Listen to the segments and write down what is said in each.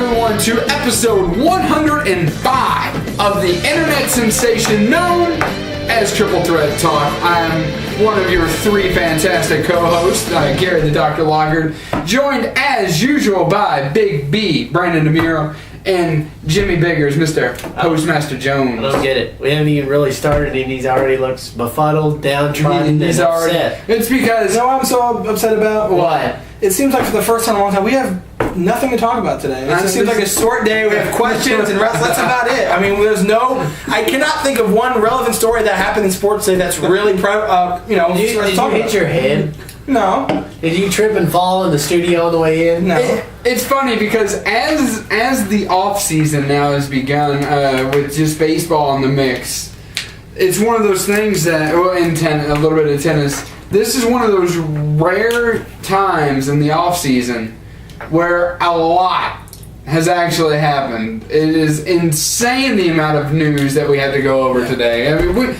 everyone to episode 105 of the internet sensation known as Triple Threat Talk. I'm one of your three fantastic co-hosts, Gary the Dr. Loggard, joined as usual by Big B, Brandon DeMuro, and Jimmy Biggers, Mr. Postmaster Jones. I don't get it. We haven't even really started and he's already looks befuddled, downtrodden, and upset. It's because... You know what I'm so upset about? What? It seems like for the first time in a long time, we have nothing to talk about today. It just seems like a short day. We have questions and that's about it. I mean, I cannot think of one relevant story that happened in sports today that's really, Did you hit your head? No. Did you trip and fall in the studio on the way in? No. It's funny because as the off season now has begun with just baseball in the mix, it's one of those things that, a little bit of tennis. This is one of those rare times in the off season where a lot has actually happened. It is insane the amount of news that we had to go over today. I mean,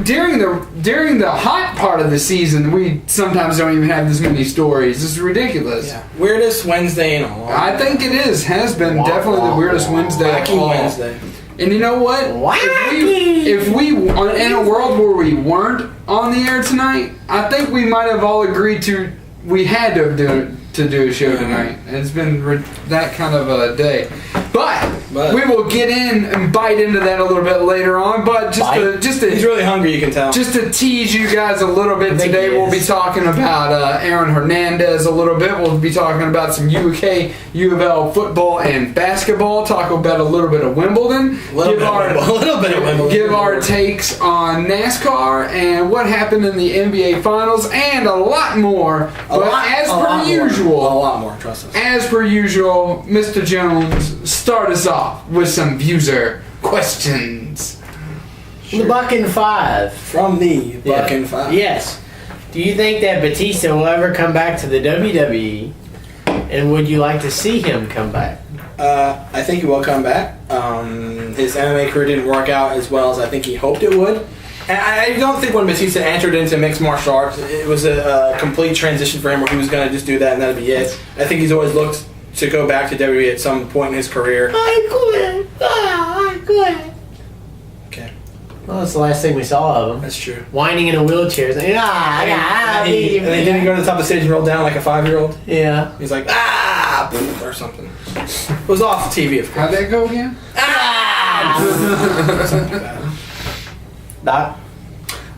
during the hot part of the season, we sometimes don't even have this many stories. This is ridiculous. Yeah. Weirdest Wednesday in all. I think it has been definitely the weirdest Wednesday. Wacky Wednesday. And you know what? If we in a world where we weren't on the air tonight, I think we might have all agreed we had to do a show tonight. It's been that kind of a day. But we will get in and bite into that a little bit later on. But just to he's really hungry, you can tell. Just to tease you guys a little bit today, we'll be talking about Aaron Hernandez a little bit. We'll be talking about some UK, U of L football and basketball. Talk about a little bit of Wimbledon. A little bit of Wimbledon. Give our takes on NASCAR and what happened in the NBA Finals and a lot more. As per usual, a lot more. Trust us. As per usual, Mr. Jones, start us off with some viewer questions. The Buck and Five. From the Buck and Five. Yes. Do you think that Batista will ever come back to the WWE? And would you like to see him come back? I think he will come back. His MMA career didn't work out as well as I think he hoped it would. And I don't think when Batista entered into mixed martial arts, it was a complete transition for him where he was going to just do that and that'd be it. I think he's always looked to go back to WWE at some point in his career. I quit. Okay. Well, that's the last thing we saw of him. That's true. Whining in a wheelchair. Saying, and then didn't he go to the top of the stage and roll down like a 5-year-old? Yeah. He's like, or something. It was off the TV, of course. How'd that go again? Something like that. Doc?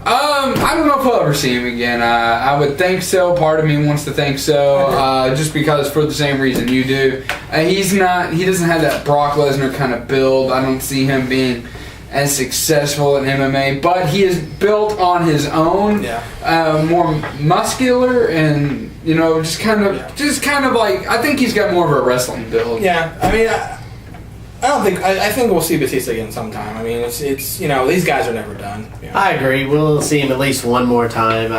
I don't know if I'll ever see him again. I would think so. Part of me wants to think so, just because for the same reason you do. He doesn't have that Brock Lesnar kind of build. I don't see him being as successful in MMA, but he is built on his own, more muscular and just kind of like I think he's got more of a wrestling build. Yeah, I mean. I think we'll see Batista again sometime. I mean, it's these guys are never done. I agree. We'll see him at least one more time,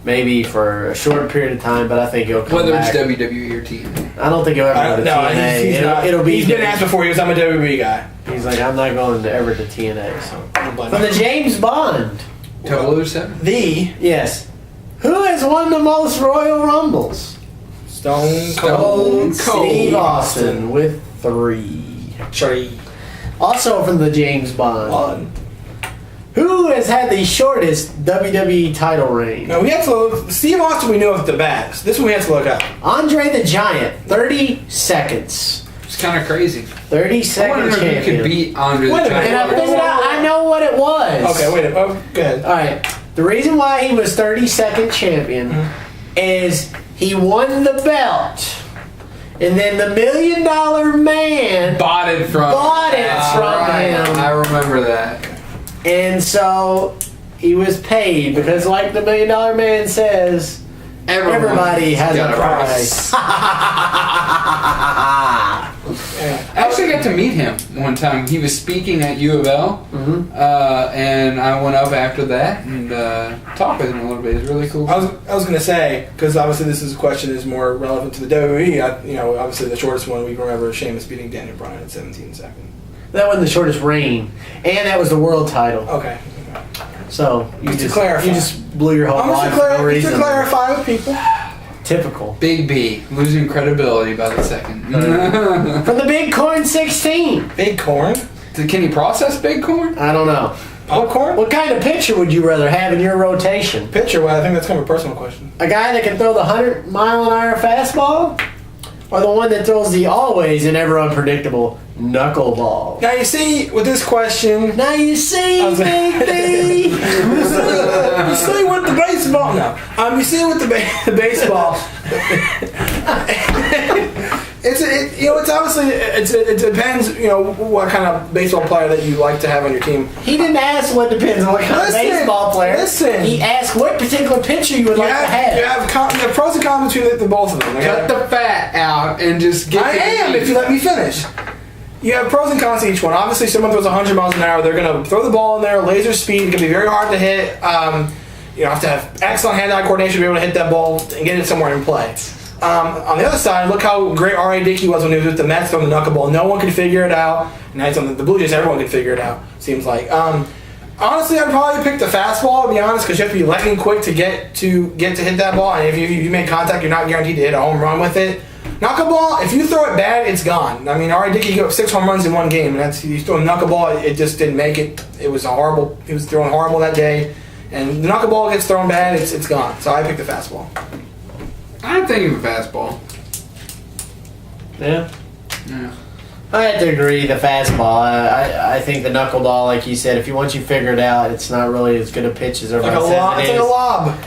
maybe for a short period of time. But I think he'll come Whether back. it's WWE or TNA. I don't think he'll ever go to TNA. It'll be. He's been asked before. He was, I'm a WWE guy. He's like, I'm not going ever to TNA. So from the James Bond. 007. Yes. Who has won the most Royal Rumbles? Stone Cold Steve Austin with 3. Also from the James Bond. Who has had the shortest WWE title reign? No, we had to look. Steve Austin we know off the bat. This one we have to look up. Andre the Giant, 30 seconds. It's kind of crazy. 30-second I wonder champion. if you could beat Andre the Wait a minute. Giant. And I figured out, I know what it was. Okay, wait. Oh, go ahead. Alright. The reason why he was 30-second champion is he won the belt. And then the $1 Million Man bought it from him. I remember that. And so he was paid because, like the $1 Million Man says, everybody has a price. I actually got to meet him one time. He was speaking at U of L, and I went up after that and talked with him a little bit. It was really cool. I was going to say, because obviously this is a question is more relevant to the WWE. Obviously the shortest one we remember Sheamus beating Daniel Bryan at 17 seconds. That wasn't the shortest reign, and that was the world title. Okay. So you just clarify. you just blew your whole life for no to reason. clarify with people. Typical. Big B, losing credibility by the second. From the Big Corn 16. Big corn? Can you process big corn? I don't know. Popcorn? What kind of pitcher would you rather have in your rotation? Pitcher? Well, I think that's kind of a personal question. A guy that can throw the 100-mile-an-hour fastball? Or the one that throws the always and ever unpredictable knuckleball? Now, you see, with this question... Now you see, Big B! You see with the baseball... No. You see with the baseball... It's obviously... It depends, what kind of baseball player that you like to have on your team. He didn't ask what depends on what kind of baseball player. Listen. He asked what particular pitcher you would like to have. You have pros and cons between the both of them. Cut the fat out and just get if you let me finish. You have pros and cons to each one. Obviously, someone throws 100 miles an hour, they're going to throw the ball in there, laser speed, it can be very hard to hit. You have to have excellent hand-eye coordination to be able to hit that ball and get it somewhere in play. On the other side, look how great R.A. Dickey was when he was with the Mets throwing the knuckleball. No one could figure it out. And now he's on the Blue Jays, everyone could figure it out, seems like. Honestly, I'd probably pick the fastball, to be honest, because you have to be lightning quick to get to hit that ball. And if you make contact, you're not guaranteed to hit a home run with it. Knuckleball, if you throw it bad, it's gone. I mean, R.A. Dickey gave up 6 home runs in one game, and he's throwing knuckleball. It just didn't make it. It was horrible. He was throwing horrible that day. And the knuckleball gets thrown bad, it's gone. So I picked the fastball. I'm thinking of a fastball. Yeah. Yeah. I have to agree, the fastball. I think the knuckleball, like you said, if you once you figure it out, it's not really as good a pitch as everyone says It's like a lob.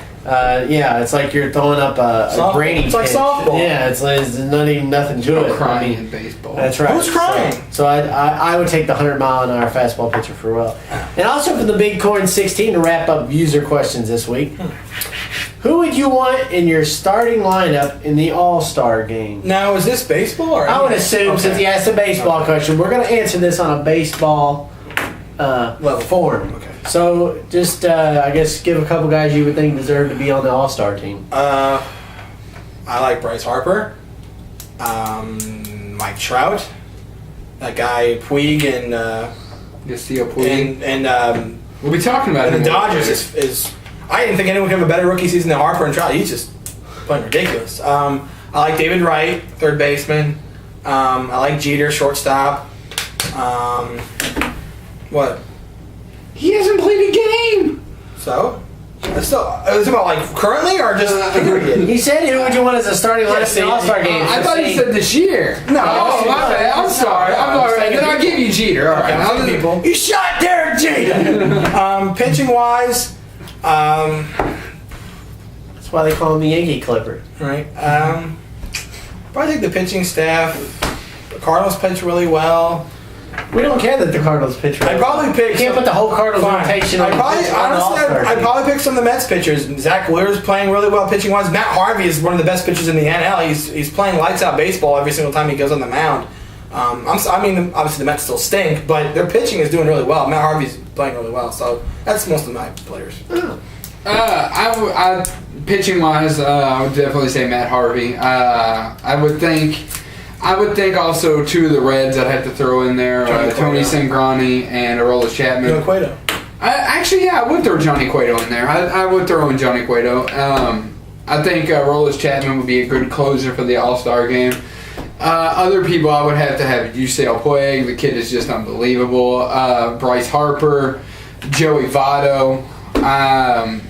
Yeah, it's like you're throwing up a brainy It's like pitch. softball. Yeah, it's not even nothing to it. Crying in baseball. That's right. Who's crying? So I would take the 100-mile-an-hour fastball pitcher for well. And also for the Big Corn 16 to wrap up user questions this week. Who would you want in your starting lineup in the All-Star game? Now, is this baseball or? I would assume, since you asked a baseball question, we're going to answer this on a baseball level form. Okay. So just, I guess, give a couple guys you would think deserve to be on the All-Star team. I like Bryce Harper, Mike Trout, that guy Puig, and Puig. and We'll be talking about it. and the Dodgers is. I didn't think anyone could have a better rookie season than Harper and Trout. He's just playing ridiculous. I like David Wright, third baseman. I like Jeter, shortstop. What? He hasn't played a game. So? It's about like currently or just period? He said, who would you want as a starting lineup in the All-Star game? I thought he said this year. No. Oh, my bad. I'm sorry. Then I'll give you Jeter. All right. I'll people. You shot Derek Jeter! Pitching wise, That's why they call him the Yankee Clipper. right. Probably think the pitching staff. The Cardinals pitch really well. We don't care that the Cardinals pitch well. I'd probably pick. You can't put the whole Cardinals rotation on the All-Star I'd team. probably pick some of the Mets pitchers. Zach Wheeler's playing really well pitching wise. Matt Harvey is one of the best pitchers in the NL. He's playing lights out baseball every single time he goes on the mound. Obviously the Mets still stink, but their pitching is doing really well. Matt Harvey's playing really well, so that's most of my players. Pitching wise, I would definitely say Matt Harvey. I would think also two of the Reds I'd have to throw in there, Tony Cingrani and Aroldis Chapman. Johnny Cueto. I would throw Johnny Cueto in there. I would throw in Johnny Cueto. I think Aroldis Chapman would be a good closer for the All-Star game. Other people I would have to have Yusei Puig. The kid is just unbelievable. Bryce Harper, Joey Votto. I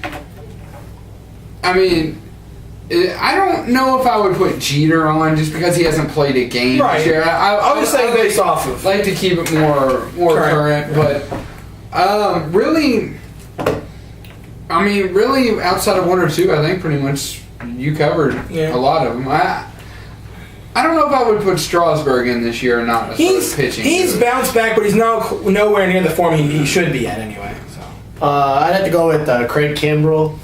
don't know if I would put Jeter on just because he hasn't played a game this year. I would say based off of. Like to keep it more current, but really outside of one or two, I think pretty much you covered a lot of them. I don't know if I would put Strasburg in this year or not. He's pitching. He's bounced back, but he's nowhere near the form he should be at anyway. So I'd have to go with Craig Kimbrell.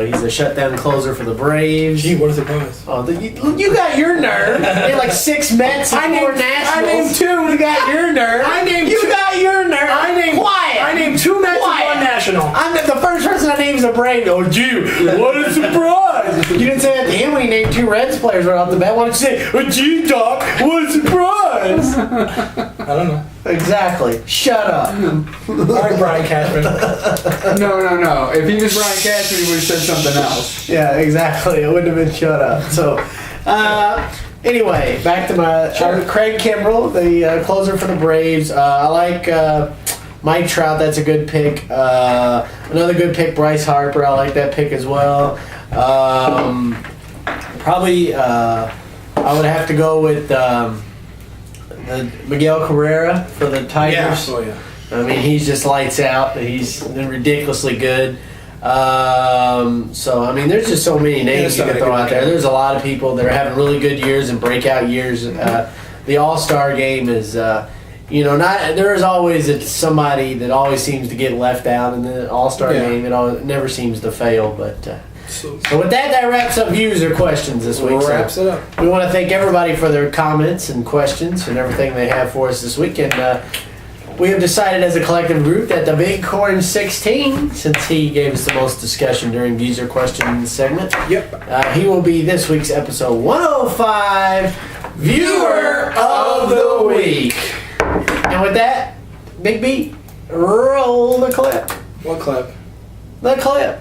He's a shutdown closer for the Braves. Gee, what is the bonus? Oh, you got your nerve. They had like 6 Mets and 4 Nationals. I named 2. You got your nerve. You got your nerve. Quiet. I named 2 Mets and 1 National. I'm the first person I named is a Brave. Oh, gee, what a surprise. surprise. You didn't say that to him when he named 2 Reds players right off the bat. Why don't you say, gee, Doc, what a surprise? I don't know. Exactly. Shut up. All right, Brian Cashman. No. If he was Brian Cashman, he would have said something else. Yeah, exactly. It wouldn't have been shut up. So, anyway, back to my Craig Kimbrell, the closer for the Braves. I like Mike Trout. That's a good pick. Another good pick, Bryce Harper. I like that pick as well. Probably, I would have to go with Miguel Cabrera for the Tigers. Yeah. Oh, yeah. I mean, he's just lights out. He's ridiculously good. So, I mean, there's just so many names you can throw out there. There's a lot of people that are having really good years and breakout years. The All-Star game is, there's always somebody that always seems to get left out in the All-Star game. It never seems to fail. But so with that wraps up views or questions this week. Wraps it up. We want to thank everybody for their comments and questions and everything they have for us this week. And we have decided as a collective group that the Big Corn 16, since he gave us the most discussion during views or questions segment, he will be this week's episode 105 Viewer of the Week. And with that, Big B, roll the clip. What clip? The clip.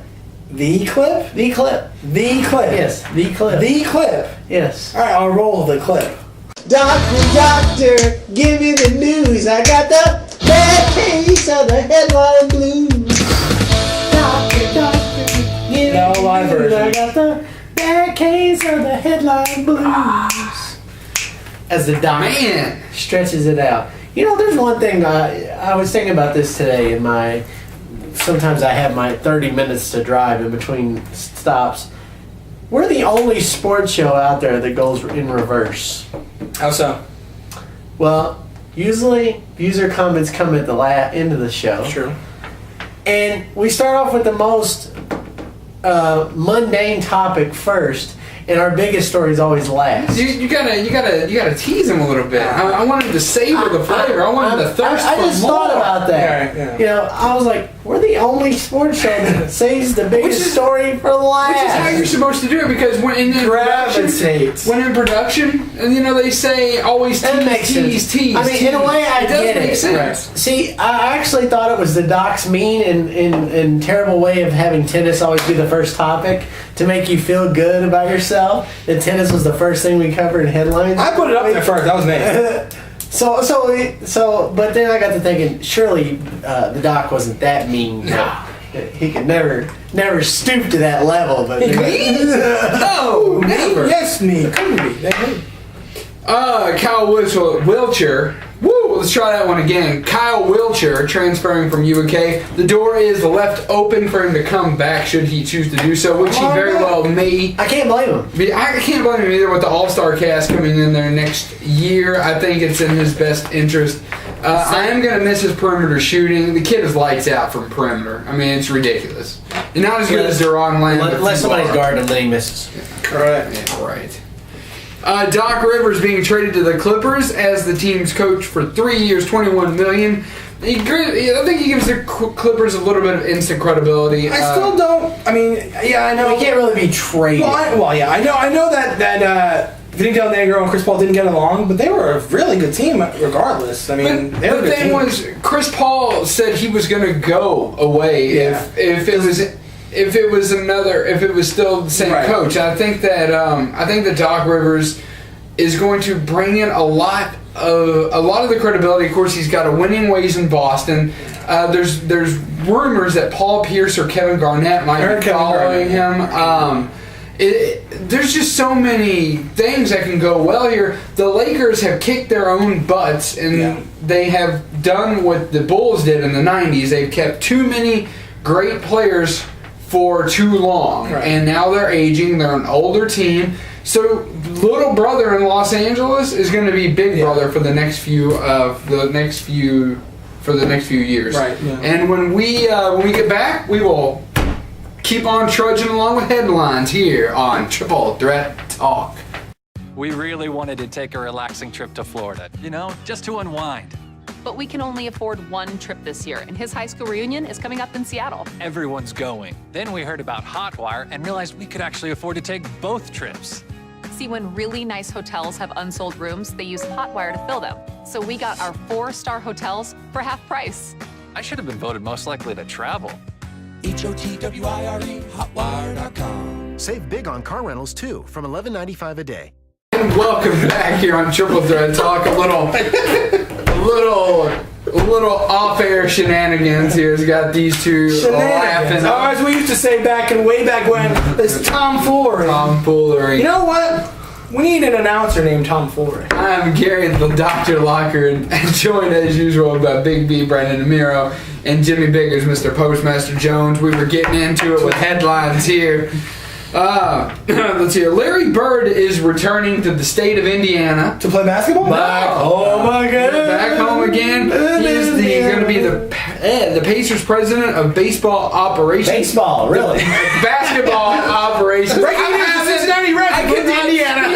The clip? The clip. The clip. Yes, the clip. The clip. Yes. All right, I'll roll the clip. Doctor, give me the news. I got the bad case of the headline blues. Doctor, give me the live news. version. I got the bad case of the headline blues. As the doc stretches it out. You know, there's one thing I was thinking about this today in my. Sometimes I have my 30 minutes to drive in between stops. We're the only sports show out there that goes in reverse. How so? Well, usually user comments come at the end of the show. True. And we start off with the most mundane topic first, and our biggest story is always last. You gotta tease him a little bit. I want him to savor the flavor. I want him to thirst for more. I just thought about that. Yeah. You know, I was like, we're the only sports show that saves the biggest story for last. Which is how you're supposed to do it, because when in production, they say always tease. I mean, in a way, I get it. Make sense. Right. See, I actually thought it was the doc's mean and terrible way of having tennis always be the first topic to make you feel good about yourself. That tennis was the first thing we covered in headlines. I put it up there first. That was me. But then I got to thinking, surely the doc wasn't that mean. No. He could never stoop to that level. But No, never. Yes, me. Couldn't be. Kyle Wilcher. Woo! Let's try that one again. Kyle Wilcher transferring from UK. The door is left open for him to come back should he choose to do so, which he very well may. I can't blame him. I can't blame him either with the All-Star cast coming in there next year. I think it's in his best interest. I am going to miss his perimeter shooting. The kid is lights out from perimeter. I mean, it's ridiculous. And not as good as Deron Lamb. Unless somebody's guarding him, then he misses. Correct. Yeah, right. Doc Rivers being traded to the Clippers as the team's coach for 3 years, $21 million. I think he gives the Clippers a little bit of instant credibility. I still don't. I mean, yeah, I know. He can't really be traded. Yeah, I know that Vinny Del Negro and Chris Paul didn't get along, but they were a really good team regardless. I mean, but the thing was, Chris Paul said he was going to go away if it was still the same coach. I think that Doc Rivers is going to bring in a lot of the credibility. Of course, he's got a winning ways in Boston. There's rumors that Paul Pierce or Kevin Garnett might be following him. There's just so many things that can go well here. The Lakers have kicked their own butts, and they have done what the Bulls did in the 90s. They've kept too many great players for too long, and now they're aging. They're an older team, so little brother in Los Angeles is going to be big brother for the next few years. Right. Yeah. And when we get back, we will keep on trudging along with headlines here on Triple Threat Talk. We really wanted to take a relaxing trip to Florida, just to unwind. but we can only afford one trip this year, and his high school reunion is coming up in Seattle. Everyone's going. Then we heard about Hotwire and realized we could actually afford to take both trips. See, when really nice hotels have unsold rooms, they use Hotwire to fill them. So we got our 4-star hotels for half price. I should have been voted most likely to travel. HOTWIRE, hotwire.com. Save big on car rentals too, from $11.95 a day. And welcome back here on Triple Threat Talk. A little off-air shenanigans here. Has got these two laughing. Oh, as we used to say way back when, it's tomfoolery. Tomfoolery. You know what? We need an announcer named Tomfoolery. I'm Gary the Dr. Locker, and joined as usual by Big B, Brandon Amiro, and Jimmy Biggers, Mr. Postmaster Jones. We were getting into it with headlines here. Let's see. Larry Bird is returning to the state of Indiana To play basketball? Back home again. Back home again. He is going to be the Pacers president of baseball operations. Baseball, really? Basketball operations. Breaking news, the Cincinnati Reds with Indiana.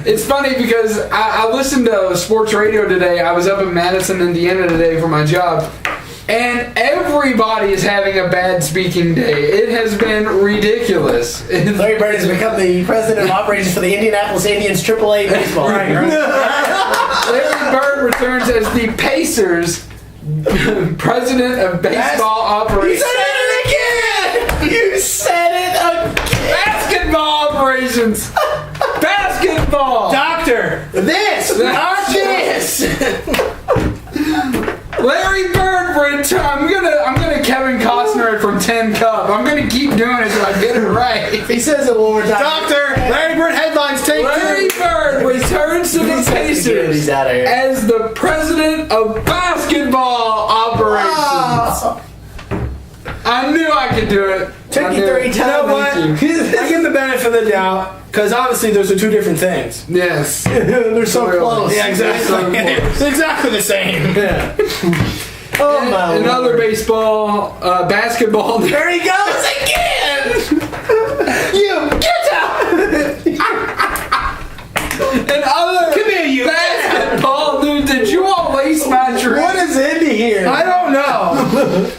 It's funny because I listened to sports radio today. I was up in Madison, Indiana today for my job. And everybody is having a bad speaking day. It has been ridiculous. Larry Bird has become the president of operations for the Indianapolis Indians AAA baseball. Right. Larry Bird returns as the Pacers president of baseball operations. You said it again! You said it again! Basketball operations. Basketball. Doctor, This, not this! Larry Bird I'm gonna Kevin Costner it from 10 Cup. I'm gonna keep doing it till I get it right. If he says it one more time. Doctor, Larry Bird headlines take Larry Bird returns to the Pacers He's out of here. as the president of basketball operations. Oh. I knew I could do it. Took I you knew 3 it. times. You know what? I give the benefit of the doubt, because obviously those are two different things. Yes. They're so Clearly. close. Yeah, exactly. It's exactly the same. Yeah. Oh my In other Lord. baseball, basketball. There he goes again! You get out! And other Come here, you. basketball, dude. Did you all lace my drink? What is into here? I don't know.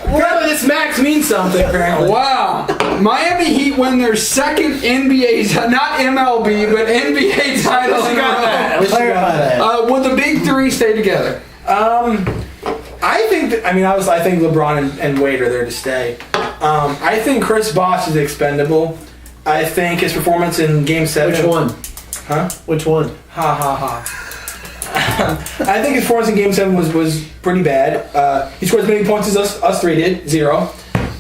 Apparently this Max means something, apparently. Wow. Miami Heat win their second NBA, not MLB, but NBA title. Let's in a got row. that. Clarify that. Will the big three stay together? I think LeBron and Wade are there to stay. I think Chris Bosh is expendable. I think his performance in Game 7. Which one? Huh? Which one? Ha ha ha. I think his performance in Game 7 was pretty bad. He scored as many points as us three did, 0.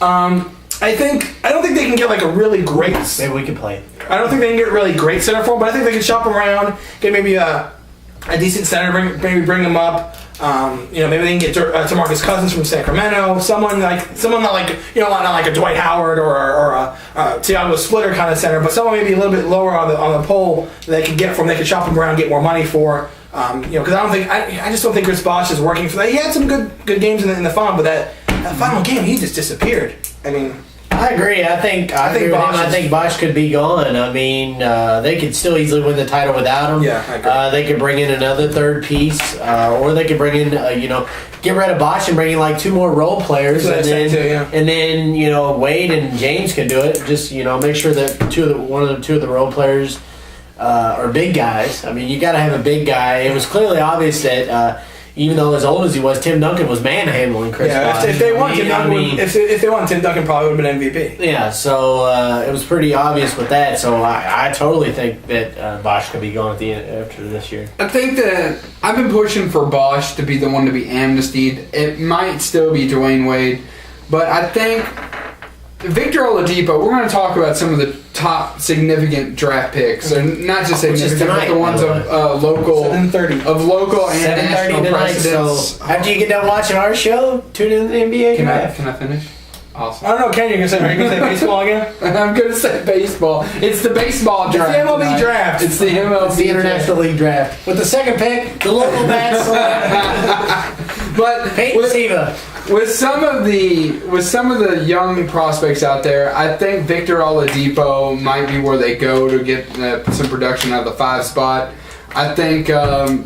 I don't think they can get like a really great. Maybe we can play. I don't think they can get really great center for him, but I think they can shop him around, get maybe a decent center, bring him up. Maybe they can get DeMarcus Cousins from Sacramento, someone not like a Dwight Howard or a Thiago Splitter kind of center, but someone maybe a little bit lower on the pole that they can get from. They can shop him around, get more money for. Because I just don't think Chris Bosh is working for that. He had some good games in the final, but that final game he just disappeared. I mean. I agree. I think agree with him. I think Bosh could be gone. I mean, they could still easily win the title without him. Yeah, I agree. They could bring in another third piece, or they could bring in, get rid of Bosh and bring in like 2 more role players, That's what I said too, yeah. and then Wade and James can do it. Just make sure that one of the role players are big guys. I mean, you got to have a big guy. It was clearly obvious that. Even though as old as he was, Tim Duncan was manhandling Chris Bosh. If they want Tim Duncan, if they want Tim Duncan, probably would have been MVP. Yeah, so it was pretty obvious with that. So I totally think that Bosh could be gone at the end after this year. I think that I've been pushing for Bosh to be the one to be amnestied. It might still be Dwayne Wade, but I think Victor Oladipo. We're going to talk about some of the top significant draft picks, and not just significant, tonight, but the ones of local, 7:30 of local and 7:30 national tonight. So precedents. after you get done watching our show, tune in to the NBA Can I draft. finish? Awesome. I don't know, Ken, are you going to say baseball again? I'm going to say baseball. It's the baseball draft. It's the MLB tonight. draft. It's the MLB It's the International League draft. With the second pick, the local bats select But Peyton Siva. with some of the young prospects out there, I think Victor Oladipo might be where they go to get some production out of the 5 spot. I think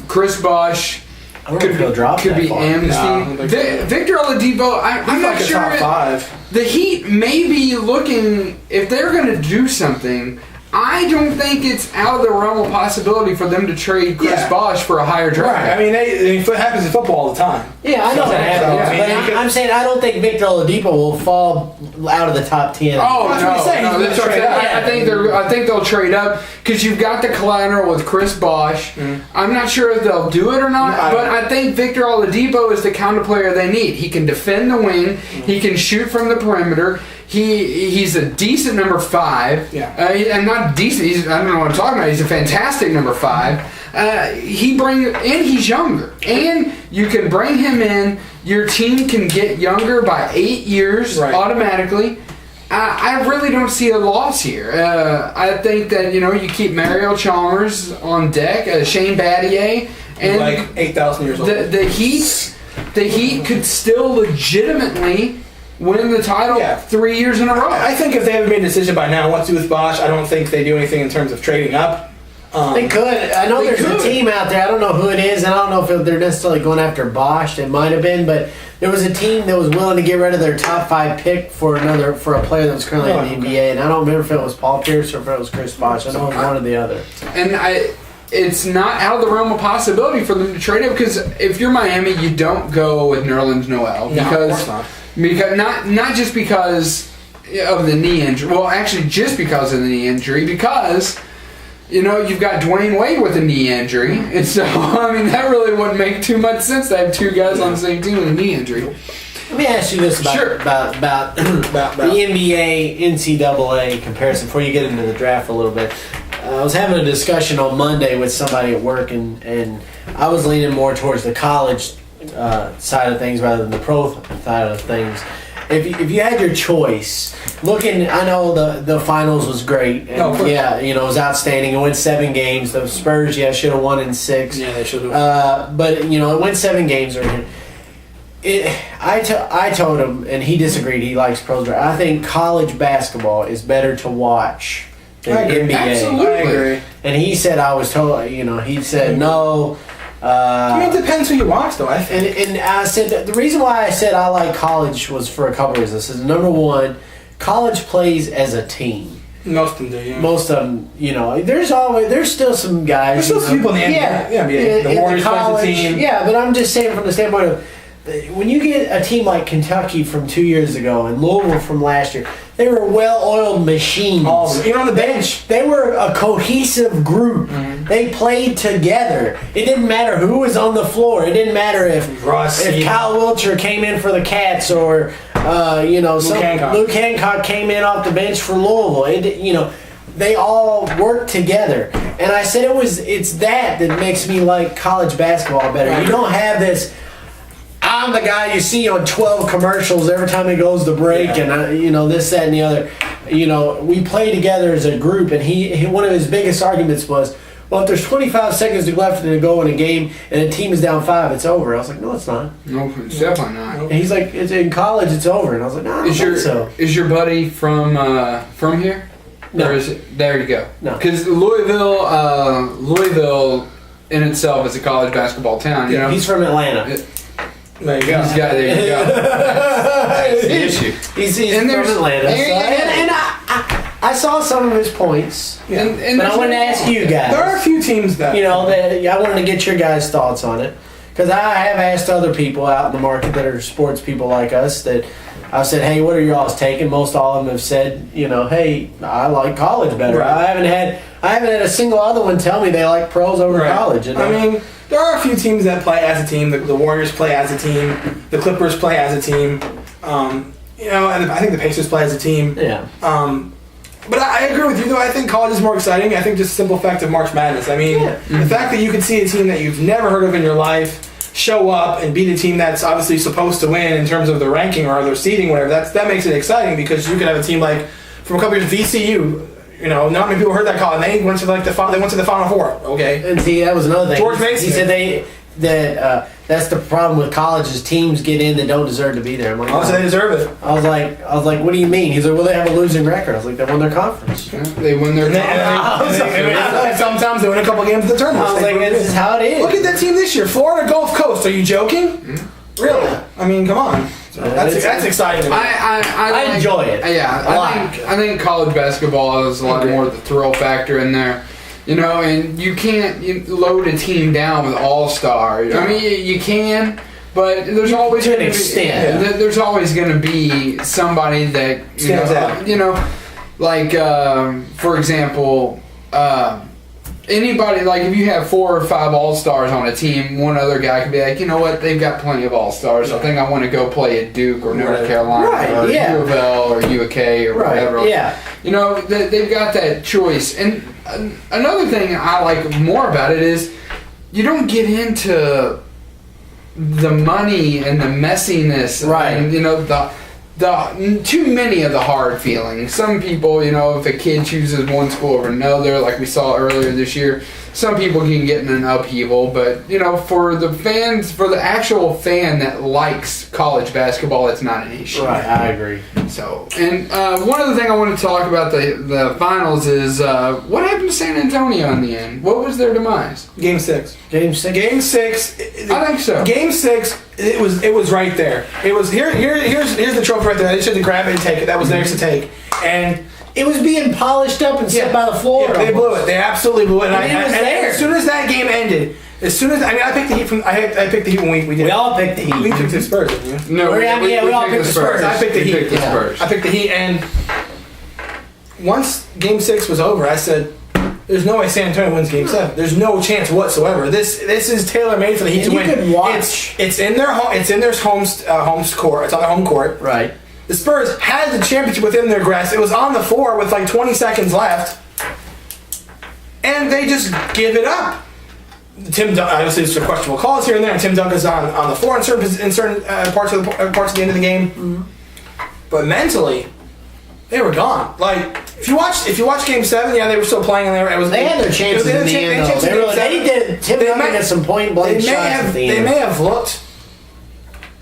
Chris Bosh I don't know if he'll drop could that be far. amnesty. Victor Oladipo, I'm not like sure. a top 5. The Heat may be looking, if they're going to do something, I don't think it's out of the realm of possibility for them to trade Chris Bosh for a higher draft. Right. I mean, it happens in football all the time. Yeah, I know that happens. But I'm saying I don't think Victor Oladipo will fall out of the top 10. Oh, That's what I'm saying. no, that's what I'm saying. I think they'll trade up because you've got the collateral with Chris Bosh. I'm not sure if they'll do it or not, but I think Victor Oladipo is the kind of player they need. He can defend the wing. He can shoot from the perimeter. He's a decent number 5. Yeah. And not decent. I don't know what I'm talking about. He's a fantastic number 5. He's younger. And you can bring him in. Your team can get younger by 8 years automatically. I really don't see a loss here. I think that you keep Mario Chalmers on deck, Shane Battier, and like 8,000 years old. The Heat could still legitimately win the title 3 years in a row. I think if they haven't made a decision by now what to do with Bosh, I don't think they do anything in terms of trading up. They could. I know there's a team out there. I don't know who it is, and I don't know if they're necessarily going after Bosh. It might have been, but there was a team that was willing to get rid of their top 5 pick for a player that was currently in the NBA, and I don't remember if it was Paul Pierce or if it was Chris Bosh. I know it was one or the other. And it's not out of the realm of possibility for them to trade it because if you're Miami, you don't go with Nerlens Noel because not just because of the knee injury. Well, actually, just because of the knee injury. Because you've got Dwayne Wade with a knee injury, and so that really wouldn't make too much sense to have 2 guys on the same team with a knee injury. Let me ask you this about the NBA NCAA comparison before you get into the draft a little bit. I was having a discussion on Monday with somebody at work, and I was leaning more towards the college side of things rather than the pro side of things. If you had your choice, I know the finals was great, and it was outstanding. It went 7 games. The Spurs, should have won in 6. Yeah, they should have. But it went 7 games. I told him, and he disagreed. He likes pros. I think college basketball is better to watch than NBA. Absolutely. I agree. And he said I was told. He said no. It depends who you watch, though. I think. And I said the reason why I said I like college was for a couple of reasons. Is number one, college plays as a team. Most of them do. Yeah. Most of them, there's still some guys. There's still some people in the NBA. The Warriors play as a team. Yeah, but I'm just saying from the standpoint of when you get a team like Kentucky from 2 years ago and Louisville from last year, they were well-oiled machines. Even on the bench. They were a cohesive group. Mm-hmm. They played together. It didn't matter who was on the floor. It didn't matter if Kyle Wiltshire came in for the Cats or Luke Hancock came in off the bench for Louisville. They all worked together. And I said it's that makes me like college basketball better. Right. You don't have this. I'm the guy you see on 12 commercials every time he goes to break, and this, that, and the other. We play together as a group, and he one of his biggest arguments was, well, if there's 25 seconds left to go in a game and a team is down 5, it's over. I was like, no, it's not. No, it's definitely not. And he's like, it's in college, it's over. And I was like, no, I don't think so. Is your buddy from here? No. Or is it, there you go. No. Because Louisville in itself is a college basketball town. He's from Atlanta. There you go. There you go. That's the issue. He's from Atlanta. And I saw some of his points. Yeah. But I wanted to ask you guys. There are a few teams that I wanted to get your guys' thoughts on it. Because I have asked other people out in the market that are sports people like us that I've said, hey, what are y'all's taking? Most all of them have said, hey, I like college better. Right. I haven't had a single other one tell me they like pros over college. There are a few teams that play as a team. The Warriors play as a team. The Clippers play as a team. And I think the Pacers play as a team. Yeah. But I agree with you, though. I think college is more exciting. I think just the simple fact of March Madness. The fact that you can see a team that you've never heard of in your life show up and beat a team that's obviously supposed to win in terms of the ranking or their seeding, whatever. That makes it exciting because you could have a team like from a couple years VCU. Not many people heard that call, and they went to the Final Four. Okay. And see, that was another thing. George Mason. He said that That's the problem with college is teams get in that don't deserve to be there. I'm like, I'll say they deserve it. I was like, what do you mean? He's like, well, they have a losing record. I was like, they won their conference. Yeah, they win their And sometimes they win a couple games in the tournament. I was like, this is how it is. Look at that team this year, Florida Gulf Coast. Are you joking? Mm-hmm. Really? I mean, come on. That's exciting to me. I enjoy it. Yeah, I think college basketball has a lot more of the thrill factor in there. You know, and you can't load a team down with all-stars. I mean, you can, but there's always to an gonna extent. there's always going to be somebody that Stands out. You know, like for example, anybody, like if you have 4 or 5 all-stars on a team, one other guy could be like, you know what, they've got plenty of all-stars. I think I want to go play at Duke or North Carolina or U of L or UK or whatever. Yeah. You know, they've got that choice. And another thing I like more about it is you don't get into the money and the messiness. Right. And, you know, the too many of the hard feelings. Some people, you know, if a kid chooses one school over another, like we saw earlier this year, some people can get in an upheaval. But, you know, for the fans, for the actual fan that likes college basketball, it's not an issue. Right, I agree. So, and one other thing I want to talk about the finals is what happened to San Antonio in the end? What was their demise? Game 6. Game 6. Game 6. I think so. Game 6. It was right there. It was here's the trophy right there. They should have grabbed it and take it. That was theirs to take. And It was being polished up and set by the floor. yeah, they blew it. They absolutely blew it. And, it was there. as soon as that game ended, I picked the Heat from. I picked the Heat when we did. We all picked the Heat. We picked the Spurs, didn't you? No, we all picked the Spurs. I picked the We Heat. picked the Spurs. I picked the Heat, and once Game 6 was over, I said, "There's no way San Antonio wins Game 7. There's no chance whatsoever. This is tailor made for the Heat to win. You could watch. It's in their home. It's in their home court. It's on their home court. Right. The Spurs had the championship within their grasp. It was on the floor with like 20 seconds left, and they just give it up. Tim Duncan, obviously, there's some questionable calls here and there, and Tim Duncan's on the floor in certain parts of the end of the game. Mm-hmm. But mentally, they were gone. Like if you watch Game 7, yeah, they were still playing, and they had their chances in the end. They did. Tim Duncan had some point blank shots at the end. They may have looked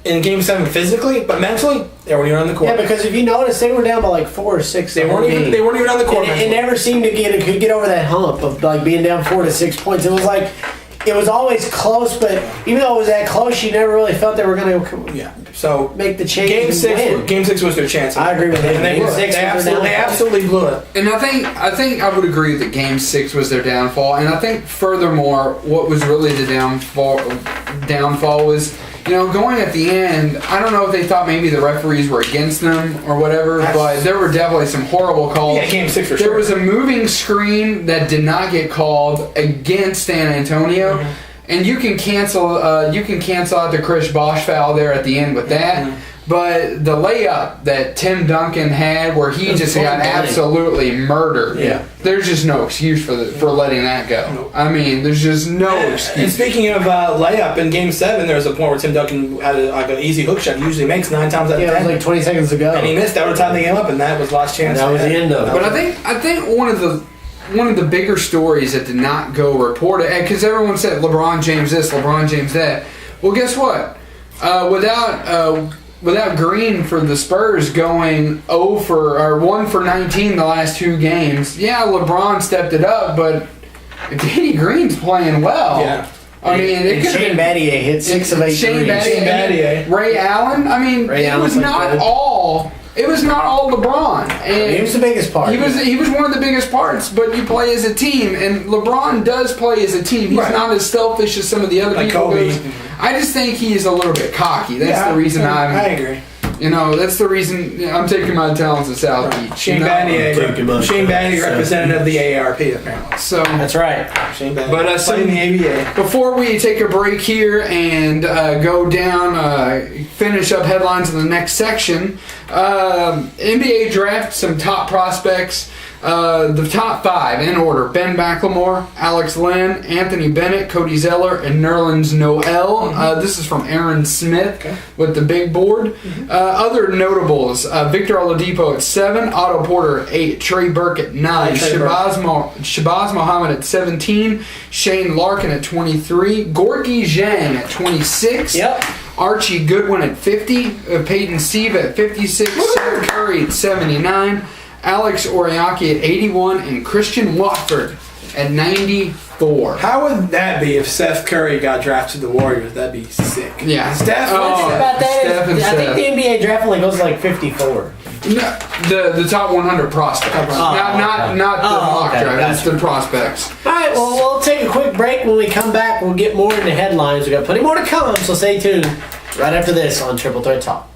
in Game 7 physically, but mentally they weren't even on the court. Yeah, because if you notice, they were down by like 4 or 6. They weren't even on the court. It never seemed to get over that hump of like being down 4 to 6 points. It was like it was always close, but even though it was that close, you never really felt they were going to make the change. Game 6 was their chance. I agree with him. They absolutely blew it. And I think I would agree that Game 6 was their downfall. And I think furthermore, what was really the downfall was, you know, going at the end, I don't know if they thought maybe the referees were against them or whatever, but there were definitely some horrible calls. Yeah, Game 6 for sure. There was a moving screen that did not get called against San Antonio, and you can cancel out the Chris Bosh foul there at the end with that. But the layup that Tim Duncan had, where he just got absolutely murdered, there's just no excuse for letting that go. I mean, there's just no excuse. And speaking of layup, in Game 7, there was a point where Tim Duncan had an easy hook shot. He usually makes 9 times out of 10. Yeah, it was like 20 seconds ago. And he missed. That would have tied the game up, and that was last chance. That was the end of it. But I think one of the bigger stories that did not go reported, because everyone said LeBron James this, LeBron James that. Well, guess what? Without Green for the Spurs going 1 for 19 the last 2 games, yeah, LeBron stepped it up, but Danny Green's playing well. Yeah. I mean, it could Shane Battier hit 6 of 8 Shane threes. Battier. Ray Allen. I mean, it was not all LeBron. And he was the biggest part. He was one of the biggest parts. But you play as a team, and LeBron does play as a team. He's not as selfish as some of the other people. Kobe. I just think he's a little bit cocky. That's the reason I agree. You know, that's the reason I'm taking my talents to South Beach. Shane Battier, representative of the AARP, apparently. So that's right. Shane Battier. But playing the ABA. Before we take a break here and go down, finish up headlines in the next section, NBA draft some top prospects. The top 5 in order: Ben McLemore, Alex Lynn, Anthony Bennett, Cody Zeller, and Nerlens Noel. This is from Aaron Smith with the big board. Other notables: Victor Oladipo at 7, Otto Porter at 8, Trey Burke at 9, Shabazz Muhammad at 17, Shane Larkin at 23, Gorgie Zhang at 26. Yep. Archie Goodwin at 50, Peyton Siva at 56, Seth Curry at 79, Alex Oriaki at 81, and Christian Watford at 94. How would that be if Seth Curry got drafted to the Warriors? That'd be sick. Yeah. Steph? What's about that Steph and is, I think Seth. the NBA draft only goes like 54. No, the top 100 prospects. Not the mock okay, draft, it's gotcha. the prospects. All right, well, we'll take a quick break. When we come back, we'll get more into headlines. We've got plenty more to come, so stay tuned right after this on Triple Threat Talk.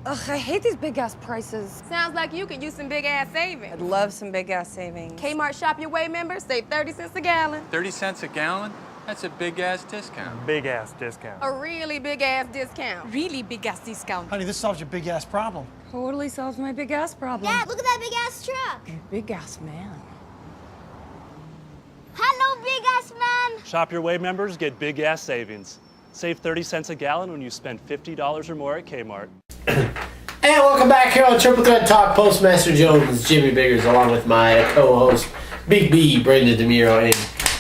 Ugh, I hate these big ass prices. Sounds like you could use some big ass savings. I'd love some big ass savings. Kmart Shop Your Way members save 30 cents a gallon. 30 cents a gallon? That's a big ass discount. Big ass discount. A really big ass discount. Really big ass discount. Honey, this solves your big ass problem. Totally solves my big ass problem. Dad, look at that big ass truck. Big ass man. Hello, big ass man. Shop Your Way members get big ass savings. Save 30 cents a gallon when you spend $50 or more at Kmart. And welcome back here on Triple Threat Talk. Postmaster Jones, Jimmy Biggers, along with my co-host, Big B, Brendan DeMuro, and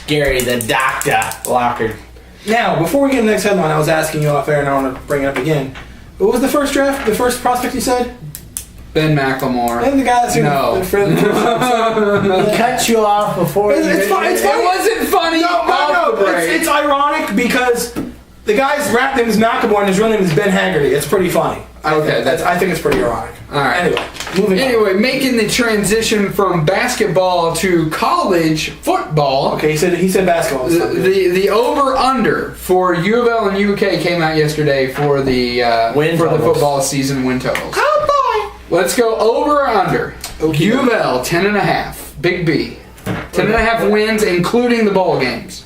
Gary the Doctor Lockard. Now, before we get to the next headline, I was asking you off air, and I want to bring it up again. What was the first draft? The first prospect you said? Ben McLemore. And the guy that's No. He cut you off before you... It's fine. It's fine. It wasn't funny. No. It's ironic because the guy's rap name is McLemore and his real name is Ben Haggerty. It's pretty funny. I think it's pretty ironic. All right. Anyway, moving on. Anyway, making the transition from basketball to college football. Okay, he said basketball. The over/under for U of L and UK came out yesterday for the football season win totals. Oh boy! Let's go over or under. Okay. U of L 10.5. Big B. 10.5 wins, including the bowl games.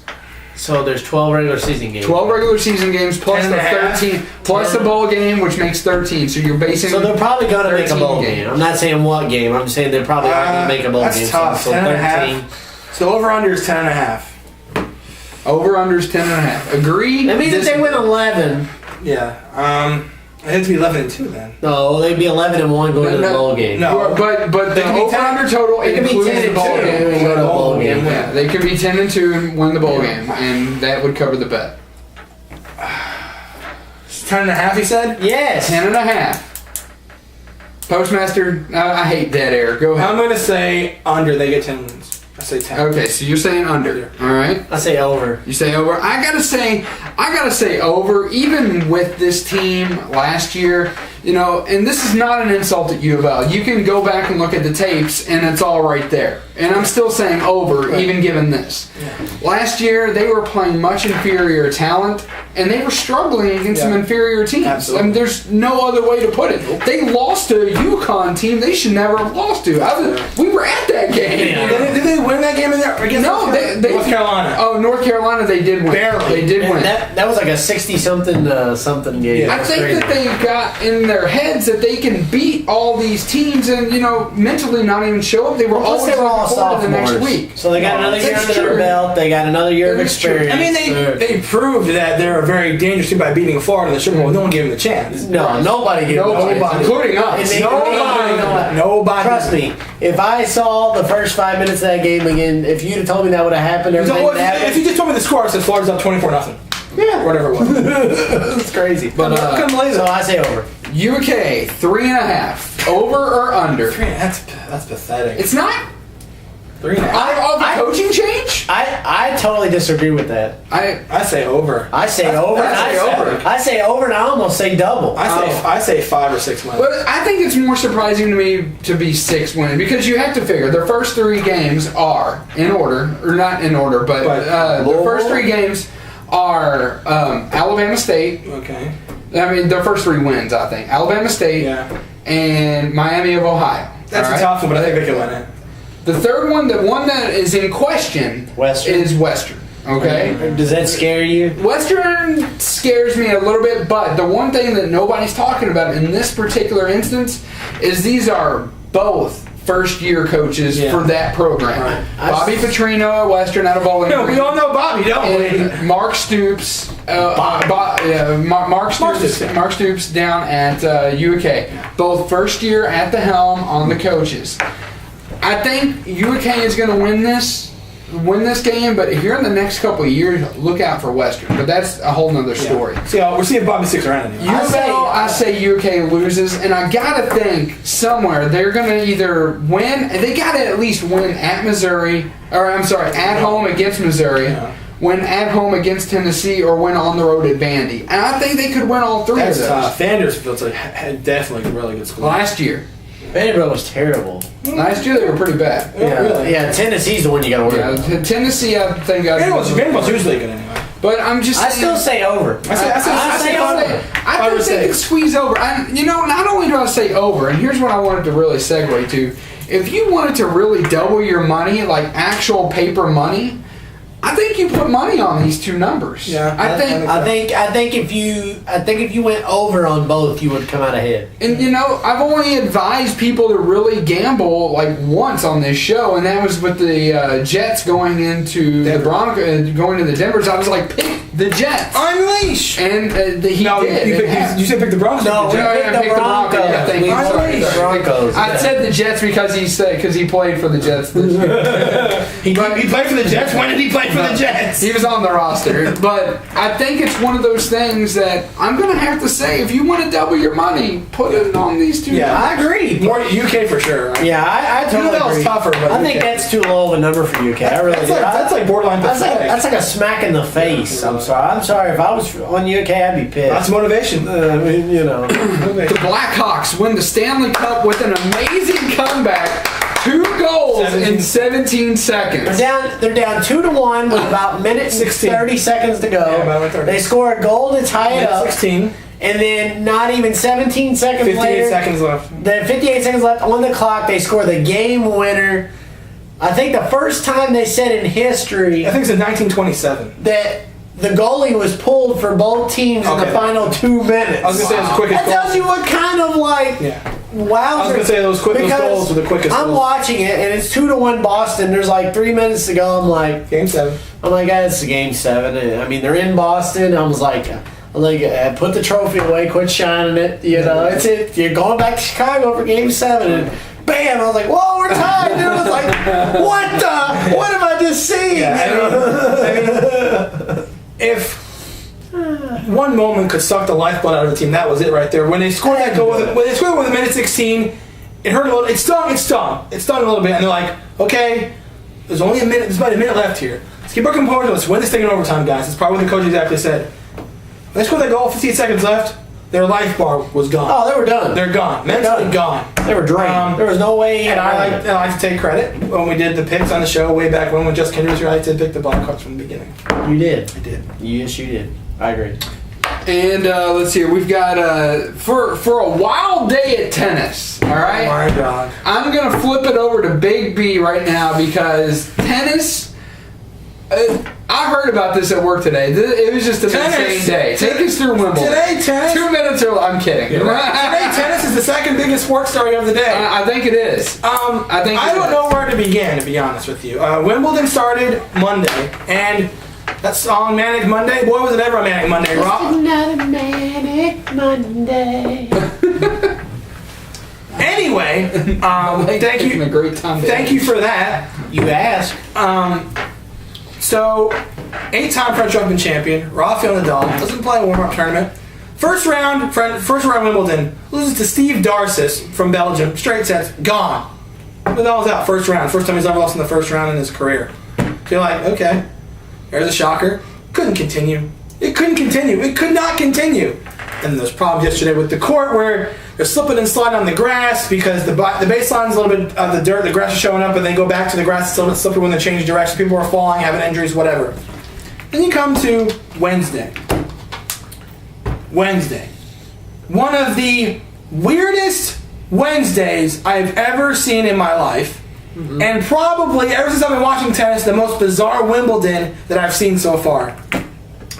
So there's 12 regular season games. 12 regular season games plus the 10.5. 13, plus the bowl game, which makes 13. So you're basing. So they're probably going to make a bowl game. I'm not saying what game. I'm saying they probably are going to make a bowl game. That's tough. So 13. So over/under is 10.5. Over/under is 10.5. Agreed. That means if they win 11. Yeah. It has to be 11-2 then. No, they'd be 11-1 going to the bowl game. No. But the over/under total It could be includes 10 the bowl and 2 game. and go to the bowl game. Yeah, they could be 10-2 and win the bowl game, and that would cover the bet. 10.5, he said? Yes. 10.5. Postmaster, I hate dead air. Go ahead. I'm going to say under. They get 10 wins. I say 10. Okay, so you're saying under. All right. I say over. You say over. I gotta say over. Even with this team last year, and this is not an insult at U of L. You can go back and look at the tapes, and it's all right there. And I'm still saying over, even given this. Yeah. Last year, they were playing much inferior talent, and they were struggling against some inferior teams. Absolutely. I mean, there's no other way to put it. They lost to a UConn team they should never have lost to. We were at that game. Yeah. Did they win that game in there? No, they North Carolina. Oh, North Carolina, they did win. Barely. They did win. That was like a 60-something game. I think that they got in their heads that they can beat all these teams and, mentally not even show up. They were Plus, always they were all looking forward to the next sophomores. week. So they got another year That's under their true. belt. They got another year of That is true. experience. I mean, they proved that they're a very dangerous team by beating Florida in the Super Bowl. No one gave them the chance. No, nobody gave them a chance. Including us. Nobody. Trust me, if I saw the first 5 minutes of that game again, if you'd have told me that would have happened, everything would happen. If you just told me the score, it said Florida's up 24-0. Yeah, whatever it was. It's crazy. But couldn't believe it. So I say over. UK 3.5. Over or under? That's pathetic. It's not. 3.5. Of the coaching change? I totally disagree with that. I say over. I say over. I say over, and I almost say double. I say 5 or 6 wins. But I think it's more surprising to me to be 6 wins because you have to figure their first 3 games are in order, or not in order, but their first 3 games are Alabama State. Okay. I mean, their first 3 wins, I think. Alabama State and Miami of Ohio. That's a tough one, but I think they can win it. The third one, the one that is in question, is Western. Okay? Does that scare you? Western scares me a little bit, but the one thing that nobody's talking about in this particular instance is these are both first-year coaches for that program. Right. Bobby Petrino at Western out of Bowling Green. We all know Bobby, don't we? And Mark Stoops. Mark Stoops down at UK. Both first year at the helm on the coaches. I think UK is going to win this game, but here in the next couple of years, look out for Western. But that's a whole nother story. Yeah. We're seeing Bobby sticks around anyway. I say UK loses, and I gotta think somewhere they're gonna either win. They gotta at least win at Missouri, or I'm sorry, at home against Missouri. Win at home against Tennessee, or win on the road at Vandy. And I think they could win all three of those. Vanderbilt's definitely a really good school. Last year. Vanderbilt was terrible. Last year they were pretty bad. Yeah, Tennessee's the one you got to worry about. Tennessee, I think. Vanderbilt's usually good anyway. But I'm just. I still say over. I think they could squeeze over. Not only do I say over, and here's what I wanted to really segue to. If you wanted to really double your money, like actual paper money, I think you put money on these two numbers. Yeah, I think if you went over on both, you would come out ahead. And I've only advised people to really gamble like once on this show, and that was with the Jets going into the Broncos, going to the Denvers. I was like, pick the Jets, unleash, and he did. You said pick the Broncos. No, we picked the Broncos. The Broncos. I said the Jets because he played for the Jets this year. he played for the Jets. When did he play for the Jets? He was on the roster. But I think it's one of those things that I'm going to have to say, if you want to double your money, put it on these two. Yeah, I agree. More UK for sure. Yeah, I totally agree. Tougher, but I think that's too low of a number for UK. I really do. That's like borderline pathetic. That's like a smack in the face. I'm sorry. If I was on UK, I'd be pissed. That's motivation. I mean, The Blackhawks win the Stanley Cup with an amazing comeback. 2 goals in 17 seconds. They're down 2-1 with about minute 30 seconds to go. Yeah, they score a goal to tie it up. 16. And then not even 17 seconds 58 later. seconds left. Then 58 seconds left on the clock. They score the game winner. I think the first time they said in history. I think it's in 1927. That the goalie was pulled for both teams in the final 2 minutes. I was going to say it was the quickest goal. That tells you what kind of wow. I was going to say those goals were the quickest I'm goals. watching it, and it's 2-1 Boston. There's like 3 minutes to go. I'm like, Game 7. I'm like, it's Game 7. I mean, they're in Boston. I was like, put the trophy away, quit shining it. It's it. You're going back to Chicago for Game 7, and bam! I was like, whoa, we're tied. Dude. I was like, what have I just seen? Yeah, if one moment could suck the lifeblood out of the team, that was it right there. When they scored that goal, when they scored with a minute 16, it hurt a little. It stung a little bit, and they're like, okay, there's only a minute. There's about a minute left here. Let's keep our composure. Let's win this thing in overtime, guys. That's probably what the coach exactly said. When they scored that goal, 58 seconds left. Their life bar was gone. Oh, they were done. They're gone. Mentally gone. They were drained. There was no way. And I like to take credit when we did the picks on the show way back when just Kendra was here. I did pick the Blackhawks from the beginning. You did. I did. Yes, you did. I agree. And let's see. We've got for a wild day at tennis. All right. Oh my God. I'm gonna flip it over to Big B right now because tennis. I heard about this at work today. It was just an insane day. Take us through Wimbledon. Today, tennis. 2 minutes early. I'm kidding. Today, tennis is the second biggest sports story of the day. I think it is. I don't know where to begin, to be honest with you. Wimbledon started Monday, and that song "Manic Monday." Boy, was it ever a Manic Monday, Rob? Another Manic Monday. Anyway, thank you. A great time. Thank you for that. You asked. So, 8-time French Open champion Rafael Nadal doesn't play a warm-up tournament. First round Wimbledon loses to Steve Darcis from Belgium. Straight sets, gone. Nadal's out first round. First time he's ever lost in the first round in his career. So you're like, okay, there's a shocker. Couldn't continue. It couldn't continue. It could not continue. And there's problems yesterday with the court where they're slipping and sliding on the grass because the baseline's a little bit of the dirt, the grass is showing up, and they go back to the grass, it's a little bit slippery when they change direction. People are falling, having injuries, whatever. Then you come to Wednesday. One of the weirdest Wednesdays I've ever seen in my life. Mm-hmm. And probably, ever since I've been watching tennis, the most bizarre Wimbledon that I've seen so far.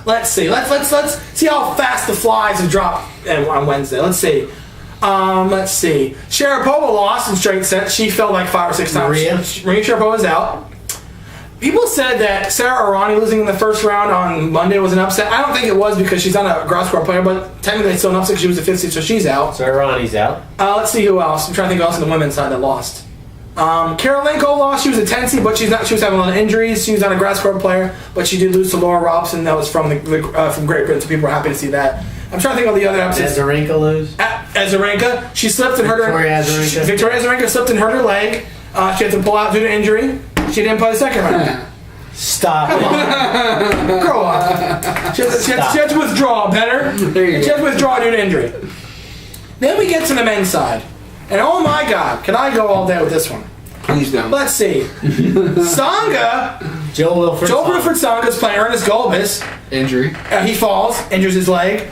Let's see. Let's see how fast the flies have dropped on Wednesday. Let's see. Let's see. Sharapova lost in straight sets. She fell like 5 or 6 times. Maria Sharapova's out. People said that Sarah Irani losing in the first round on Monday was an upset. I don't think it was because she's not a grass court player, but technically it's still an upset because she was a 5th seed, so she's out. So Irani's out. Let's see who else. I'm trying to think who else on the women's side that lost. Karolinko lost. She was a 10th seed, but she was having a lot of injuries. She was not a grass court player, but she did lose to Laura Robson. That was from from Great Britain, so people were happy to see that. I'm trying to think of the other upsets. Azarenka lose? Azarenka. She slipped and hurt her. Victoria Azarenka slipped and hurt her leg. She had to pull out due to injury. She didn't play the second round. Stop it. Grow up. She had to withdraw better. She had to withdraw due to injury. Then we get to the men's side. And oh my God, can I go all day with this one? Please don't. Let's see. Tsonga. Joe Wilfried Tsonga's playing Ernest Gulbis. Injury. He falls, injures his leg.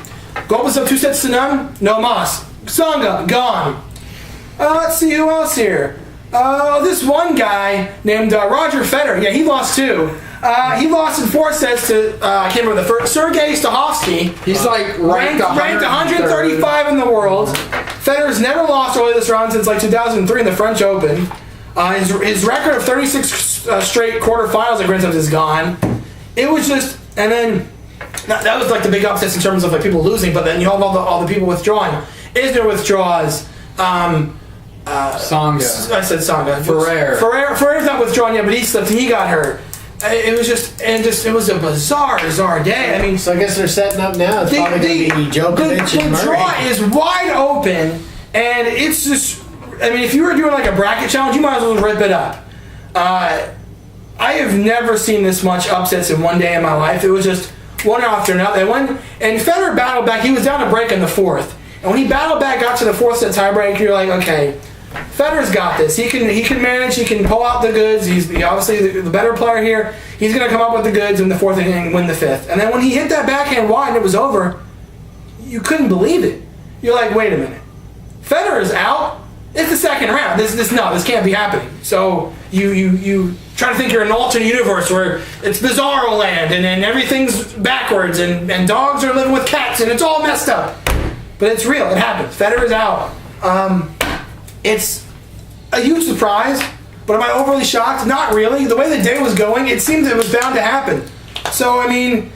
Gulbis up 2-0. No mas. Tsonga, gone. Let's see who else here. This one guy named Roger Federer. Yeah, he lost too. He lost in 4 sets to, I can't remember the first, Sergei Stahovsky. He's like ranked 135 in the world. Federer's never lost early this round since like 2003 in the French Open. His record of 36 straight quarterfinals at Grand Slams is gone. It was just, and then that was like the big upsets in terms of like people losing. But then you have all the people withdrawing. Isner withdraws. Tsonga. I said Tsonga. Ferrer. Ferrer's not withdrawn yet, but he slipped and he got hurt. It was a bizarre day. I mean, so I guess they're setting up now. It's probably going to be Djokovic and Murray. The draw is wide open, and it's just. I mean, if you were doing like a bracket challenge, you might as well rip it up. I have never seen this much upsets in one day in my life. It was just one after another. And Federer battled back. He was down a break in the 4th, and when he battled back, got to the 4th set tiebreak, you're like, okay. Federer's got this. He can manage. He can pull out the goods. He's obviously the better player here. He's going to come up with the goods in the 4th inning and win the 5th. And then when he hit that backhand wide and it was over, you couldn't believe it. You're like, wait a minute. Federer's out. It's the second round. This can't be happening. So you try to think you're in an alternate universe where it's Bizarro land and everything's backwards and dogs are living with cats and it's all messed up. But it's real. It happens. Federer's out. It's a huge surprise, but am I overly shocked? Not really. The way the day was going, it seemed it was bound to happen. So, I mean,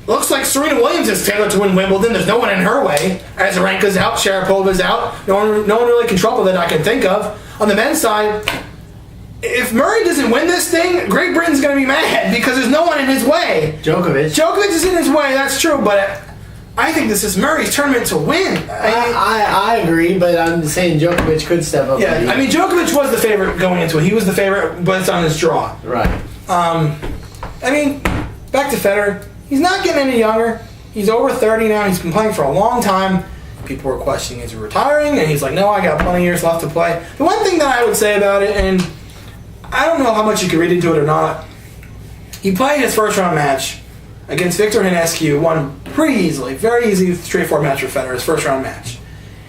looks like Serena Williams is tailored to win Wimbledon. There's no one in her way. Azarenka's out, Sharapova's out. No one really can trouble that I can think of. On the men's side, if Murray doesn't win this thing, Great Britain's going to be mad because there's no one in his way. Djokovic is in his way, that's true, but I think this is Murray's tournament to win. I agree, but I'm saying Djokovic could step up. Yeah, I mean, Djokovic was the favorite going into it. He was the favorite, but it's on his draw. Right. I mean, back to Federer. He's not getting any younger. He's over 30 now. He's been playing for a long time. People were questioning, is he retiring? And he's like, no, I got plenty of years left to play. The one thing that I would say about it, and I don't know how much you can read into it or not, he played his first round match against Victor Hnescu, won pretty easily, very easy, straightforward match for Federer, his first round match.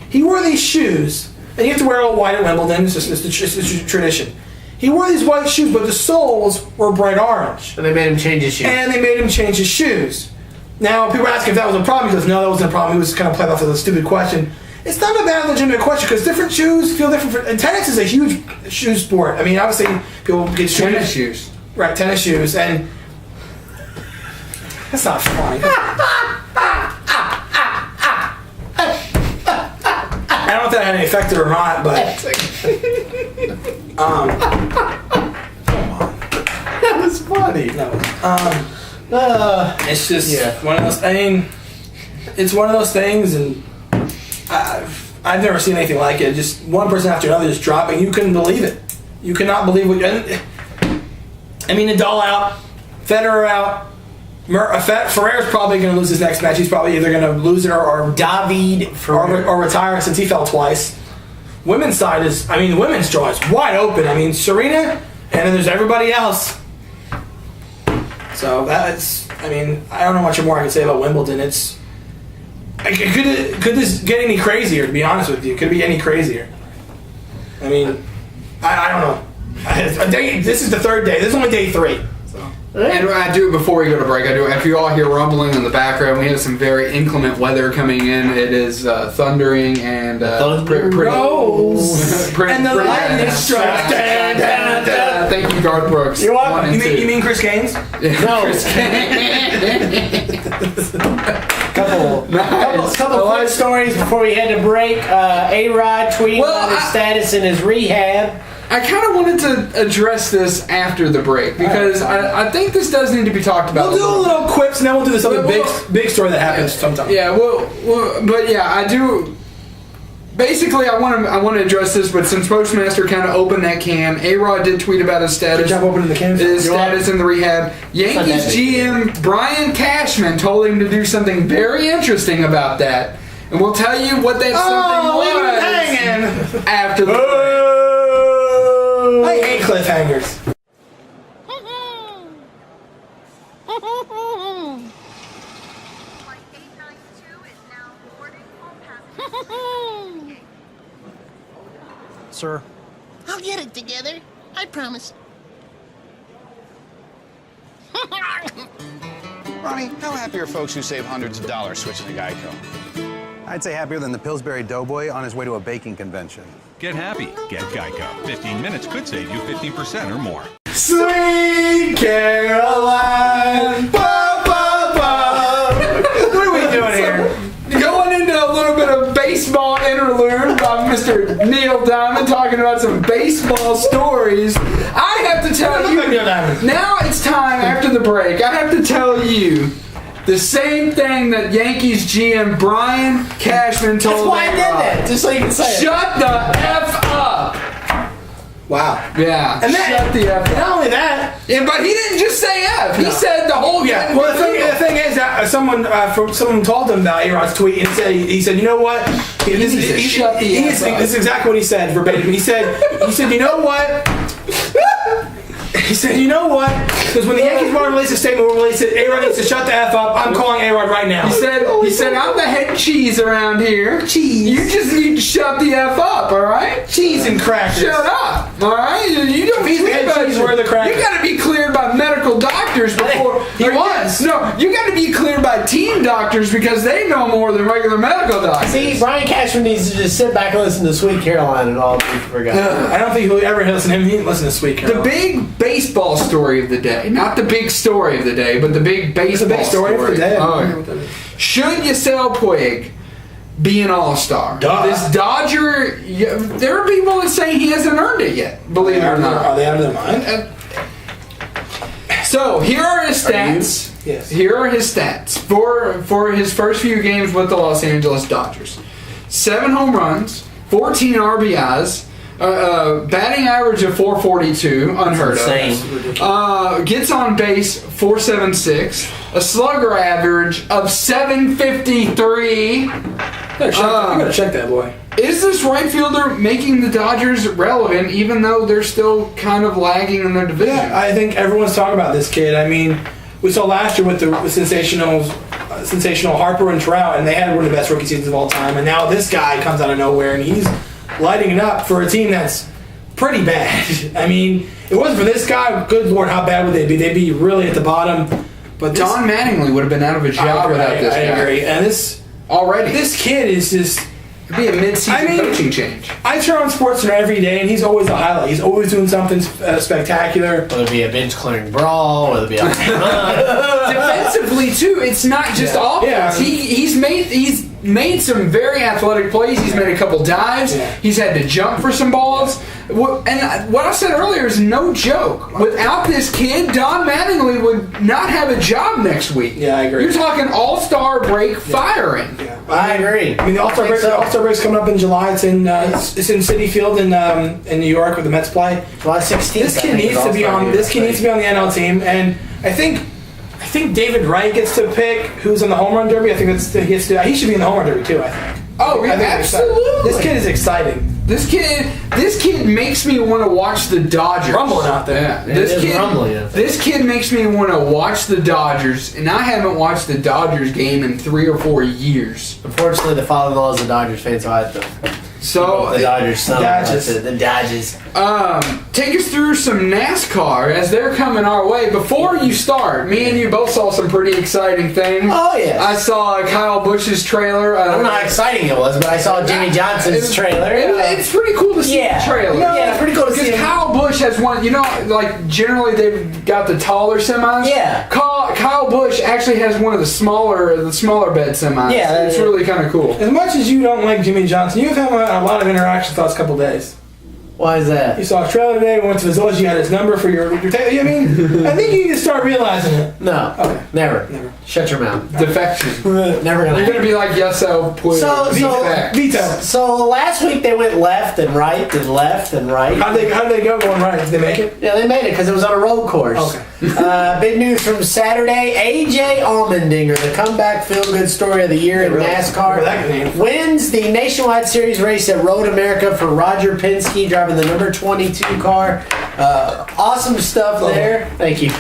He wore these shoes, and you have to wear all white at Wimbledon, it's a tradition. He wore these white shoes, but the soles were bright orange. And they made him change his shoes. Now, people ask if that was a problem. He goes, no, that wasn't a problem. He was kind of playing off with a stupid question. It's not a bad, legitimate question, because different shoes feel different. And tennis is a huge shoe sport. I mean, obviously, people get shoes. Tennis shoes. Right, tennis shoes. And that's not funny. I don't know if that had any effect or not, but that was funny. It's just one of those. I mean, it's one of those things, and I've never seen anything like it. Just one person after another just dropping. You couldn't believe it. You could not believe what. I mean, Nadal out, Federer out. Ferrer's probably going to lose his next match. He's probably either going to lose it or David Ferrer or retire since he fell twice. Women's side is, I mean, the women's draw is wide open. I mean, Serena, and then there's everybody else. So that's, I mean, I don't know much more I can say about Wimbledon. Could this get any crazier? To be honest with you, could it be any crazier? I mean, I don't know. This is the third day. This is only day 3. So. And I do it before we go to break. I do it. If you all hear rumbling in the background, we have some very inclement weather coming in. It is thundering and thunder rolls. And the lightning strikes. Thank you, Garth Brooks. You're welcome. You mean Chris Gaines? No. Chris Couple quick stories before we head to break. A-Rod tweeting about his status in his rehab. I kind of wanted to address this after the break because I think this does need to be talked about. We'll do a little quips and then we'll do this other big story that happens sometime. Yeah, but yeah, I do. Basically, I want to address this, but since Postmaster kind of opened that can, A-Rod did tweet about his status. Good job opening the can. His status in the rehab. Yankees GM Brian Cashman told him to do something very interesting about that, and we'll tell you what that something was hanging after the break. I hate cliffhangers. Sir? I'll get it together. I promise. Ronnie, how happy are folks who save hundreds of dollars switching to Geico? I'd say happier than the Pillsbury Doughboy on his way to a baking convention. Get happy. Get Geico. 15 minutes could save you 15% or more. Sweet Caroline. Ba, ba, ba. What are we doing here? Going into a little bit of baseball interlude by Mr. Neil Diamond talking about some baseball stories. I have to tell you, now it's time after the break, I have to tell you the same thing that Yankees GM Brian Cashman told me. That's why I did that, just so you can say it. Shut the F up! Wow. Yeah. And shut the F up. Not only that. Yeah, but he didn't just say F. He said the whole Yeah. Well, the thing is that someone told him about A-Rod's tweet and he said, you know what? This is exactly what he said verbatim. He said, you know what? He said, you know what? Because when the Yankees want to release a statement, we'll release it. A-Rod needs to shut the F up. I'm calling A-Rod right now. He said, I'm the head cheese around here. Cheese. You just need to shut the F up, all right? Cheese and crackers. Shut up, all right? You don't He's the head cheese, where are the crackers? You got to be cleared by medical doctors before. He was. No, you got to be cleared by team doctors because they know more than regular medical doctors. See, Brian Cashman needs to just sit back and listen to Sweet Caroline and all we forgot. I don't think he'll ever listen to him. He didn't listen to Sweet Caroline. The big baseball story of the day. Not the big story of the day, but the big baseball story of the day. Should Yasiel Puig be an all-star? This Dodger, there are people that say he hasn't earned it yet, believe it or not. Are they out of their mind? So, here are his stats. Yes. Here are his stats for his first few games with the Los Angeles Dodgers. 7 home runs, 14 RBIs, batting average of 442, unheard of. Gets on base 476, a slugger average of 753. You gotta check that boy. Is this right fielder making the Dodgers relevant, even though they're still kind of lagging in their division? Yeah, I think everyone's talking about this kid. I mean, we saw last year with the sensational Harper and Trout, and they had one of the best rookie seasons of all time. And now this guy comes out of nowhere, and he's lighting it up for a team that's pretty bad. I mean, it wasn't for this guy. Good Lord, how bad would they be? They'd be really at the bottom. But Don Mattingly would have been out of a job without this guy. I agree. And this kid is just. It'd be a mid-season coaching change. I turn on SportsCenter every day, and he's always a highlight. He's always doing something spectacular. Whether it be a bench-clearing brawl, whether it be a defensively too. It's not just offense. Yeah. He's made some very athletic plays. He's made a couple dives. Yeah. He's had to jump for some balls. And what I said earlier is no joke. Without this kid, Don Mattingly would not have a job next week. Yeah, I agree. You're talking all-star break firing. Yeah. I agree. I mean, the All-Star break's coming up in July. It's in Citi Field in New York where the Mets play. July 16th. This kid needs to be on. This kid needs to be on the NL team, and I think David Wright gets to pick who's in the home run derby. I think he should be in the home run derby too. I think. Oh, yeah, absolutely. This kid is exciting. This kid makes me want to watch the Dodgers. Rumbling out there. Yeah. This kid makes me want to watch the Dodgers, and I haven't watched the Dodgers game in 3 or 4 years. Unfortunately, the father-in-law is a Dodgers fan, so I have to So The Dodgers. The Dodgers. Take us through some NASCAR as they're coming our way. Before you start, me and you both saw some pretty exciting things. Oh, yeah. I saw Kyle Busch's trailer. I don't know how exciting it was, but I saw Jimmy Johnson's trailer. It's pretty cool to see the trailer. Yeah, it's pretty cool to see. Because Kyle Busch has one, like generally they've got the taller semis. Yeah. Kyle Busch actually has one of the smaller bed semis. Yeah. It's really kind of cool. As much as you don't like Jimmy Johnson, you've had a lot of interactions the last couple days. Why is that? You saw a trailer today, we went to the Zillow, you got his number for your tail. I mean, I think you need to start realizing it. No. Okay. Never. Shut your mouth. Defection. Never gonna. You're gonna be like, yes, so please. Veto. So last week they went left and right and left and right. How'd they go going right? Did they make it? Yeah, they made it because it was on a road course. Okay. Big news from Saturday. AJ Allmendinger, the comeback feel-good story of the year in NASCAR, wins the Nationwide Series race at Road America for Roger Penske, driving the number 22 car. Awesome stuff there. Thank you.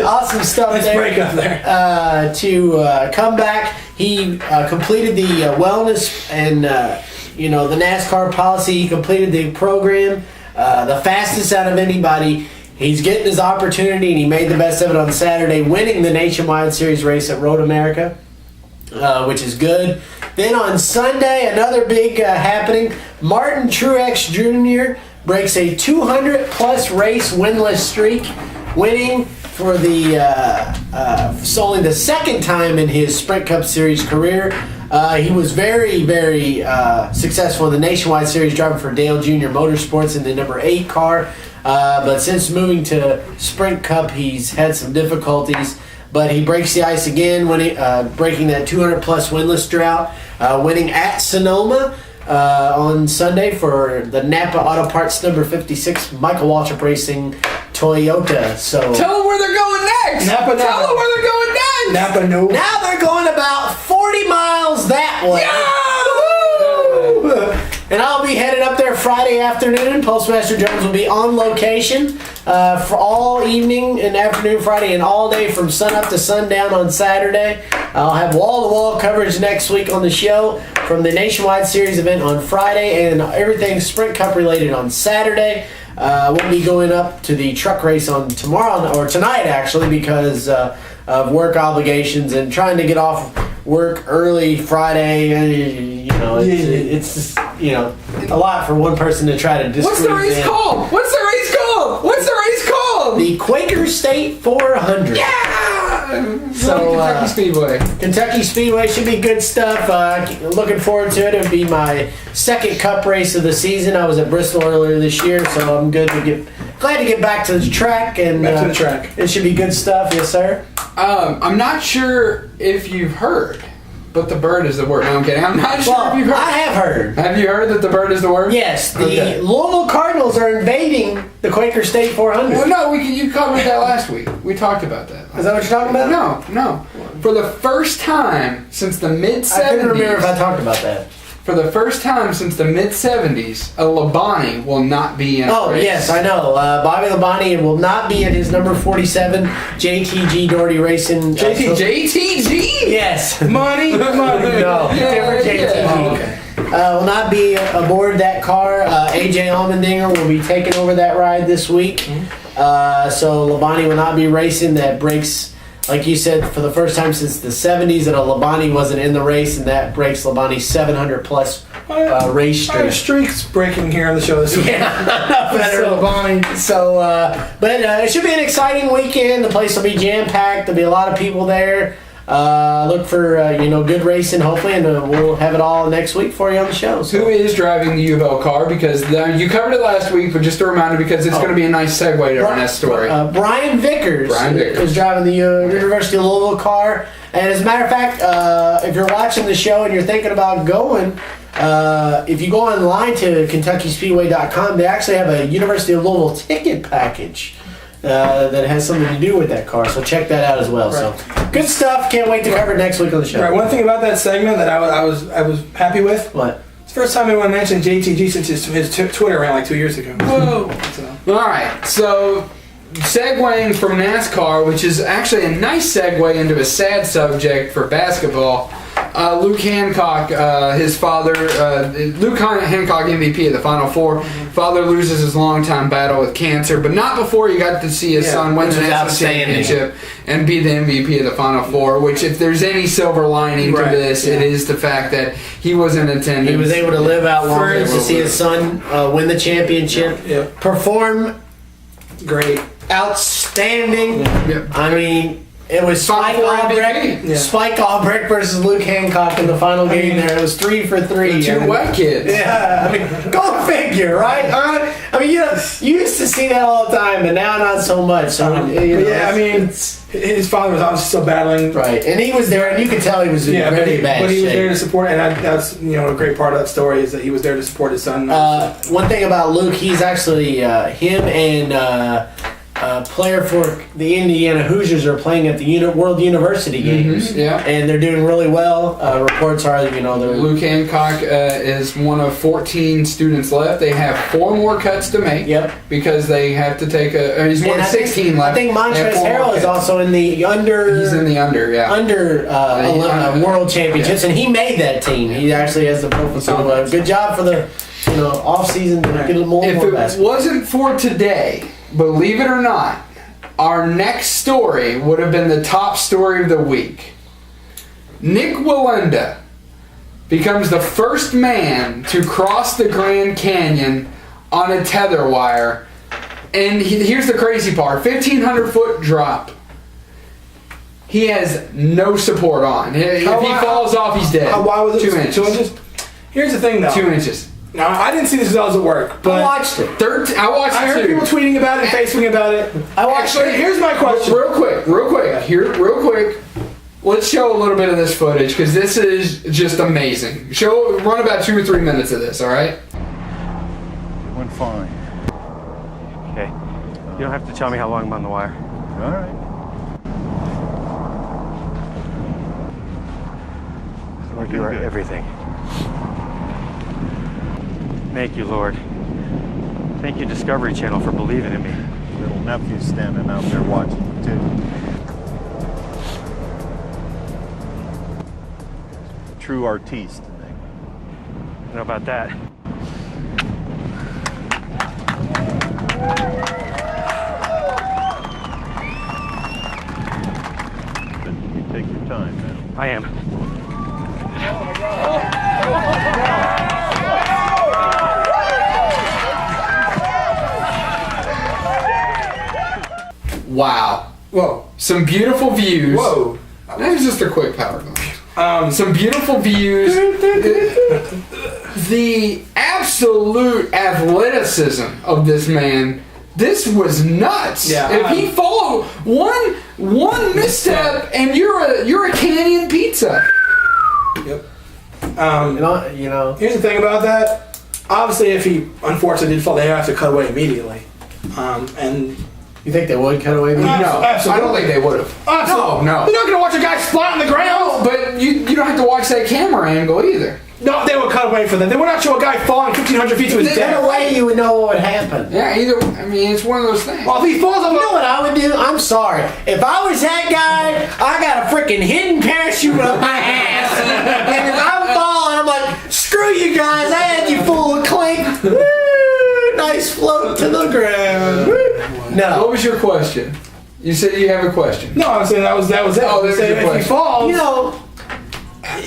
Awesome stuff Nice there. break up there. To come back. He completed the wellness and the NASCAR policy. He completed the program, the fastest out of anybody. He's getting his opportunity, and he made the best of it on Saturday, winning the Nationwide Series race at Road America, which is good. Then on Sunday, another big happening. Martin Truex Jr. breaks a 200-plus race winless streak, winning for only the second time in his Sprint Cup Series career. He was very, very successful in the Nationwide Series, driving for Dale Jr. Motorsports in the number 8 car. But since moving to Sprint Cup, he's had some difficulties. But he breaks the ice again, breaking that 200-plus winless drought, winning at Sonoma on Sunday for the Napa Auto Parts number 56, Michael Waltrip Racing Toyota. So tell them where they're going next. Napa, tell them where they're going next. Napa, no. Now they're going about 40 miles that way. Yeah! And I'll be headed up there Friday afternoon. Postmaster Jones will be on location for all evening and afternoon Friday and all day from sunup to sundown on Saturday. I'll have wall-to-wall coverage next week on the show from the Nationwide Series event on Friday and everything Sprint Cup related on Saturday. We'll be going up to the truck race on tonight actually, because of work obligations and trying to get off work early Friday. It's just, a lot for one person to try to just. What's the race called? The Quaker State 400. Yeah! So Kentucky Speedway. Kentucky Speedway should be good stuff. Looking forward to it. It'll be my second Cup race of the season. I was at Bristol earlier this year, so I'm glad to get back to the track. And back to the track. It should be good stuff, yes, sir. I'm not sure if you've heard, but the bird is the word. No, I'm kidding. I'm not sure if you've heard. I have heard. Have you heard that the bird is the word? Yes. The Louisville Cardinals are invading the Quaker State 400. Well, no, you covered that last week. We talked about that. Is that what you're talking about? No. For the first time since the mid-70s. I couldn't remember if I talked about that. For the first time since the mid-70s, a Labonte will not be in a race. Yes, I know. Bobby Labonte will not be in his number 47 JTG Doherty Racing. JTG? Yes. Money? No, different JTG. Oh, okay. Will not be aboard that car. AJ Allmendinger will be taking over that ride this week. So Labonte will not be racing. That breaks, like you said, for the first time since the 70s that a Labonte wasn't in the race, and that breaks Labonte's 700-plus race streak. Streaks breaking here on the show this week. Yeah, better Labonte. But it should be an exciting weekend. The place will be jam-packed. There'll be a lot of people there. Look for good racing, hopefully, and we'll have it all next week for you on the show. So. Who is driving the U of L car? Because you covered it last week, but just a reminder, because it's going to be a nice segue to our next story. Brian Vickers is driving the University of Louisville car. And as a matter of fact, if you're watching the show and you're thinking about going, if you go online to KentuckySpeedway.com, they actually have a University of Louisville ticket package that has something to do with that car. So check that out as well. Right. So good stuff. Can't wait to cover it next week on the show. Right. One thing about that segment that I was happy with. What? It's the first time anyone mentioned JTG since his Twitter ran like 2 years ago. Whoa. All right. So segueing from NASCAR, which is actually a nice segue into a sad subject for basketball. Luke Hancock, his father, Luke Hancock MVP of the Final Four. Father loses his longtime battle with cancer, but not before he got to see his son win the national championship and be the MVP of the Final Four. Which, if there's any silver lining to this, it is the fact that he was in attendance. He was able to live out long enough to see his son win the championship, perform great, outstanding. Yep. I mean, it was Spike Albrecht versus Luke Hancock in the final game there. It was 3 for 3. Two white kids. Yeah, I mean, go figure, right? I mean, you used to see that all the time, but now not so much. So, his father was obviously still battling. Right, and he was there, and you could tell he was in really bad shape. But he was there to support, and that's a great part of that story is that he was there to support his son. One thing about Luke, he's actually him and player for the Indiana Hoosiers are playing at the World University Games. And they're doing really well. Reports are, they're... Luke Hancock is one of 14 students left. They have 4 more cuts to make. Because they have to take he's one of 16 left. I think Montrezl Harrell is also in the under... He's in the under, World Championships, and he made that team. He actually has the profile. So good job for the off season to get a little more basketball. If it wasn't for today, believe it or not, our next story would have been the top story of the week. Nick Wallenda becomes the first man to cross the Grand Canyon on a tether wire. And here's the crazy part, 1,500-foot drop. He has no support on. If he falls off, he's dead. How wide was it? 2 inches. 2 inches? Here's the thing, though. 2 inches. Now, I didn't see this as at work, but I watched it. I heard people tweeting about it, Facebooking about it. Actually, here's my question. Real quick. Let's show a little bit of this footage because this is just amazing. Run about 2 or 3 minutes of this, all right? It went fine. Okay. You don't have to tell me how long I'm on the wire. All right. Lord, you are everything. Thank you, Lord. Thank you, Discovery Channel, for believing in me. Little nephew's standing out there watching too. True artiste. I know about that. You take your time, man. I am. Wow. Whoa. Some beautiful views. Whoa. That was just a quick power glove. Some beautiful views. The absolute athleticism of this man. This was nuts. Yeah. If he followed one misstep and you're a canyon pizza. Yep. Here's the thing about that. Obviously, if he unfortunately did fall, they have to cut away immediately. And you think they would cut away immediately? No, absolutely. I don't think they would have. Absolutely. No. You're not going to watch a guy splat on the ground. No, but you don't have to watch that camera angle either. No, they would cut away for them. They would not show a guy falling 1,500 feet to his death. Either way, you would know what would happen. Yeah, it's one of those things. Well, if he falls off, you know what I would do? I'm sorry. If I was that guy, I got a freaking hidden parachute up my ass. And if I'm falling, I'm like, screw you guys. I had you full of clink. Woo, nice float to the ground. Woo. No. What was your question? You said you have a question. No, I'm saying that was it. Oh, that was your question. If he falls,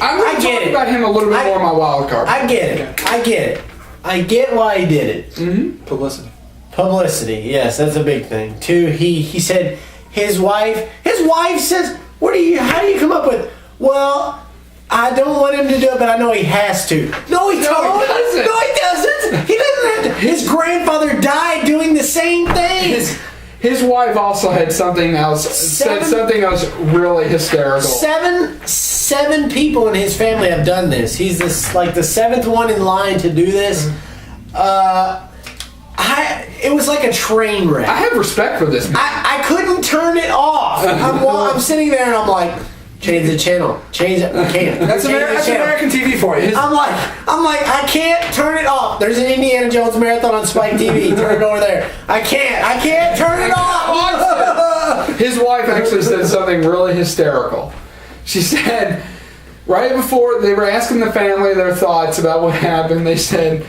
I'm going to talk about him a little bit more in my wild card. I get it. I get why he did it. Mm-hmm. Publicity, yes, that's a big thing. 2, he said his wife says, how do you come up with, well, I don't want him to do it, but I know he has to. No, he doesn't. No, he doesn't. He doesn't have to. His grandfather died doing the same thing. His wife also had something else. Said something else really hysterical. Seven people in his family have done this. He's the 7th one in line to do this. It was like a train wreck. I have respect for this man. I couldn't turn it off. I'm sitting there and I'm like, change the channel. Change it. I can't. That's American TV for you. I'm like, I can't turn it off. There's an Indiana Jones marathon on Spike TV. Turn it over there. I can't turn it off. His wife actually said something really hysterical. She said, right before they were asking the family their thoughts about what happened, they said,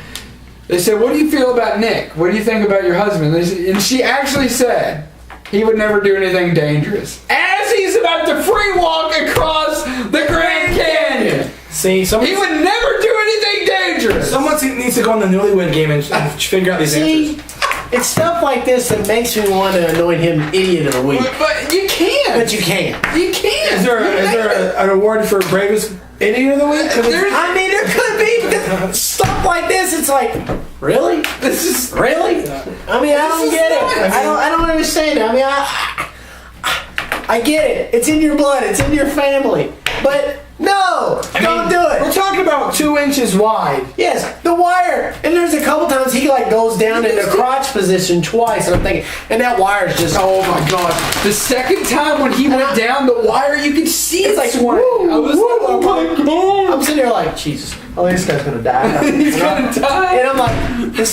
what do you feel about Nick? What do you think about your husband? And she actually said he would never do anything dangerous. As he's about to free walk across the Grand Canyon. See, he would never do anything dangerous. Someone needs to go on the Newlywed Game and figure out these answers. It's stuff like this that makes me want to anoint him Idiot of the Week. But you can't. But you can't. You can't. Is there an award for bravest Idiot of the Week? I mean, there could be, because stuff like this, it's like, really? This is really? I mean, I don't get it. I don't understand it. I mean, I get it. It's in your blood. It's in your family. But no, don't do it. We're talking about 2 inches wide. Yes, the wire. And there's a couple times he goes down in the crotch position twice, and I'm thinking, and that wire's just, oh my god. The second time when he went down the wire, you could see it's it like, I'm sitting there like, Jesus, this guy's gonna die. He's gonna die. And I'm like,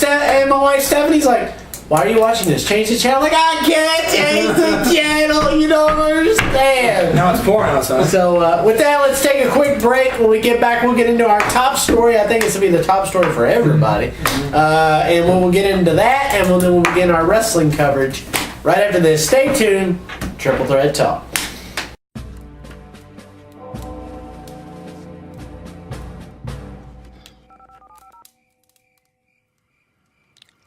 and my wife Stephanie's like, why are you watching this? Change the channel. I'm like, I can't change the channel. You don't understand. Now it's pouring outside. So with that, let's take a quick break. When we get back, we'll get into our top story. I think it's going to be the top story for everybody. And we'll get into that, and then we'll begin our wrestling coverage right after this. Stay tuned. Triple Threat Talk.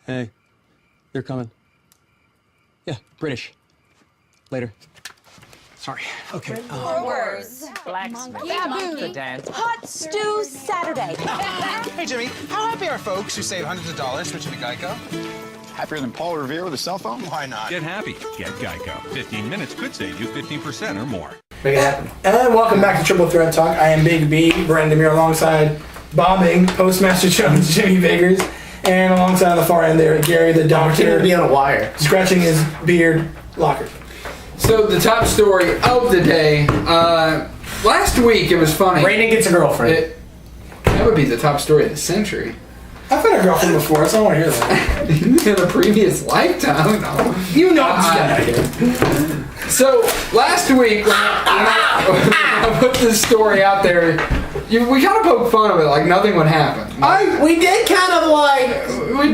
Hey. They're coming. Yeah, British. Later. Sorry. Okay. Black monkey dance. Hot stew Saturday. Hey, Jimmy, how happy are folks who save hundreds of dollars switching to Geico? Happier than Paul Revere with a cell phone? Why not? Get happy. Get Geico. 15 minutes could save you 15% or more. Make it happen. And welcome back to Triple Threat Talk. I am Big B, Brandon Demir, alongside Bombing, Postmaster Jones, Jimmy Biggers. And alongside on the far end there, Gary the Doctor. He'll be on a wire. Scratching his beard locker. So the top story of the day. Last week it was funny. Brandon gets a girlfriend. That would be the top story of the century. I've had a girlfriend before, so I don't want to hear that. In a previous lifetime? No. You know I'm here. So last week when I put this story out there, we kind of poked fun of it, like nothing would happen. We did kind of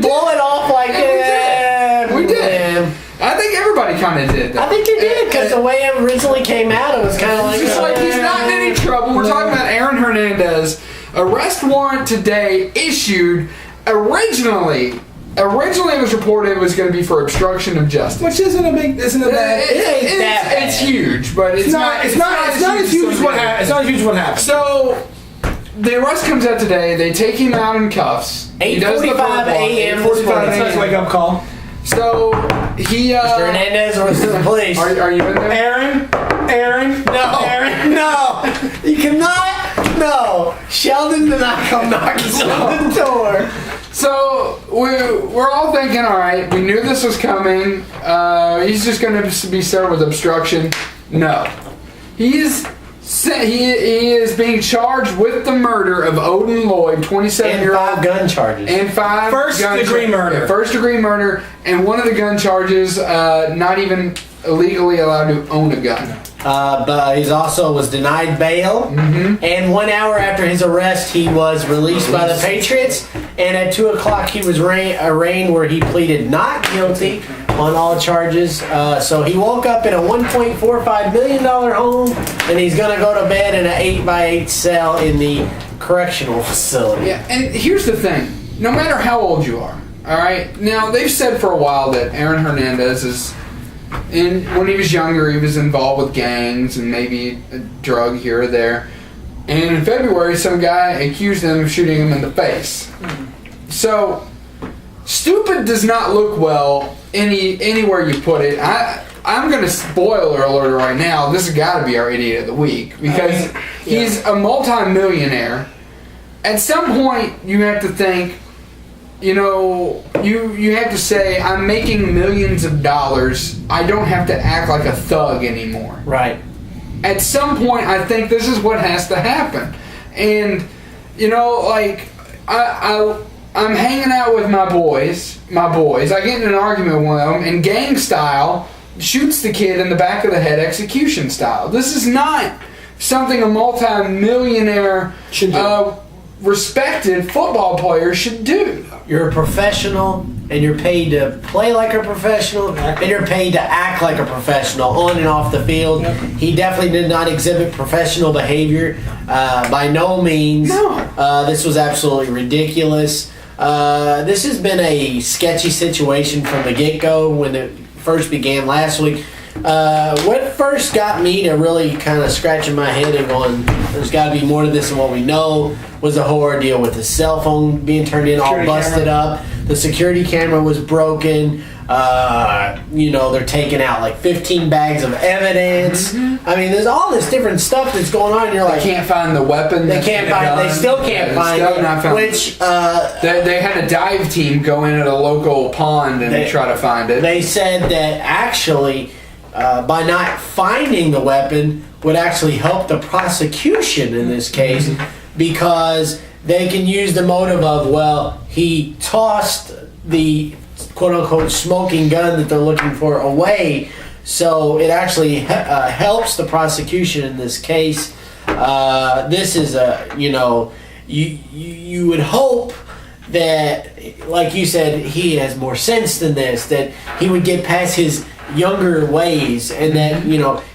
blow it off like we did. I think everybody kind of did. I think they did, because the way it originally came out, it was kind of like... It's like he's not in any trouble. We're talking about Aaron Hernandez. Arrest warrant today issued. Originally it was reported it was going to be for obstruction of justice. Which isn't a bad... It's huge, but it's not as huge as what happened. It's not as huge as what happened. So... The arrest comes out today. They take him out in cuffs. 8:45 a.m. 8:45 a.m. Wake up call. So he Hernandez versus the police. Are you in there? Aaron? No. Aaron? No. You cannot. No. Sheldon did not come knocking on the door. So we're all thinking, all right, we knew this was coming. He's just going to be served with obstruction. No. He is being charged with the murder of Odin Lloyd, 27-year-old. And 5 gun charges. And 5 first-degree murder. First-degree murder. And one of the gun charges, not even legally allowed to own a gun. But he also was denied bail. Mm-hmm. And 1 hour after his arrest, he was released by the Patriots. And at 2 o'clock, he was arraigned where he pleaded not guilty on all charges. So he woke up in a $1.45 million home, and he's going to go to bed in an 8x8 cell in the correctional facility. Yeah, and here's the thing. No matter how old you are, all right? Now, they've said for a while that Aaron Hernandez is... when he was younger, he was involved with gangs and maybe a drug here or there. And in February, some guy accused him of shooting him in the face. So, stupid does not look well anywhere you put it. I'm going to spoiler alert right now. This has got to be our idiot of the week because he's a multi-millionaire. At some point, you have to think, you know, you have to say, I'm making millions of dollars. I don't have to act like a thug anymore. Right. At some point, I think this is what has to happen. And, you know, like, I'm hanging out with my boys. I get in an argument with one of them, and gang style shoots the kid in the back of the head execution style. This is not something a multi-millionaire, respected football player should do. You're a professional, and you're paid to play like a professional, and you're paid to act like a professional on and off the field. He definitely did not exhibit professional behavior by no means. This was absolutely ridiculous. This has been a sketchy situation from the get-go when it first began last week. What first got me to really kind of scratching my head and going, there's got to be more to this than what we know, was the whole ordeal with the cell phone being turned in, all busted up. The security camera was broken. They're taking out like 15 bags of evidence. I mean, there's all this different stuff that's going on. And you're like, they can't find the weapon. They can't find. They still can't find it. Which they had a dive team go in at a local pond and try to find it. They said that actually, by not finding the weapon, would actually help the prosecution in this case because they can use the motive of, well, he tossed the quote-unquote smoking gun that they're looking for away, so it actually helps the prosecution in this case. This is you would hope that, like you said, he has more sense than this, that he would get past his younger ways and that,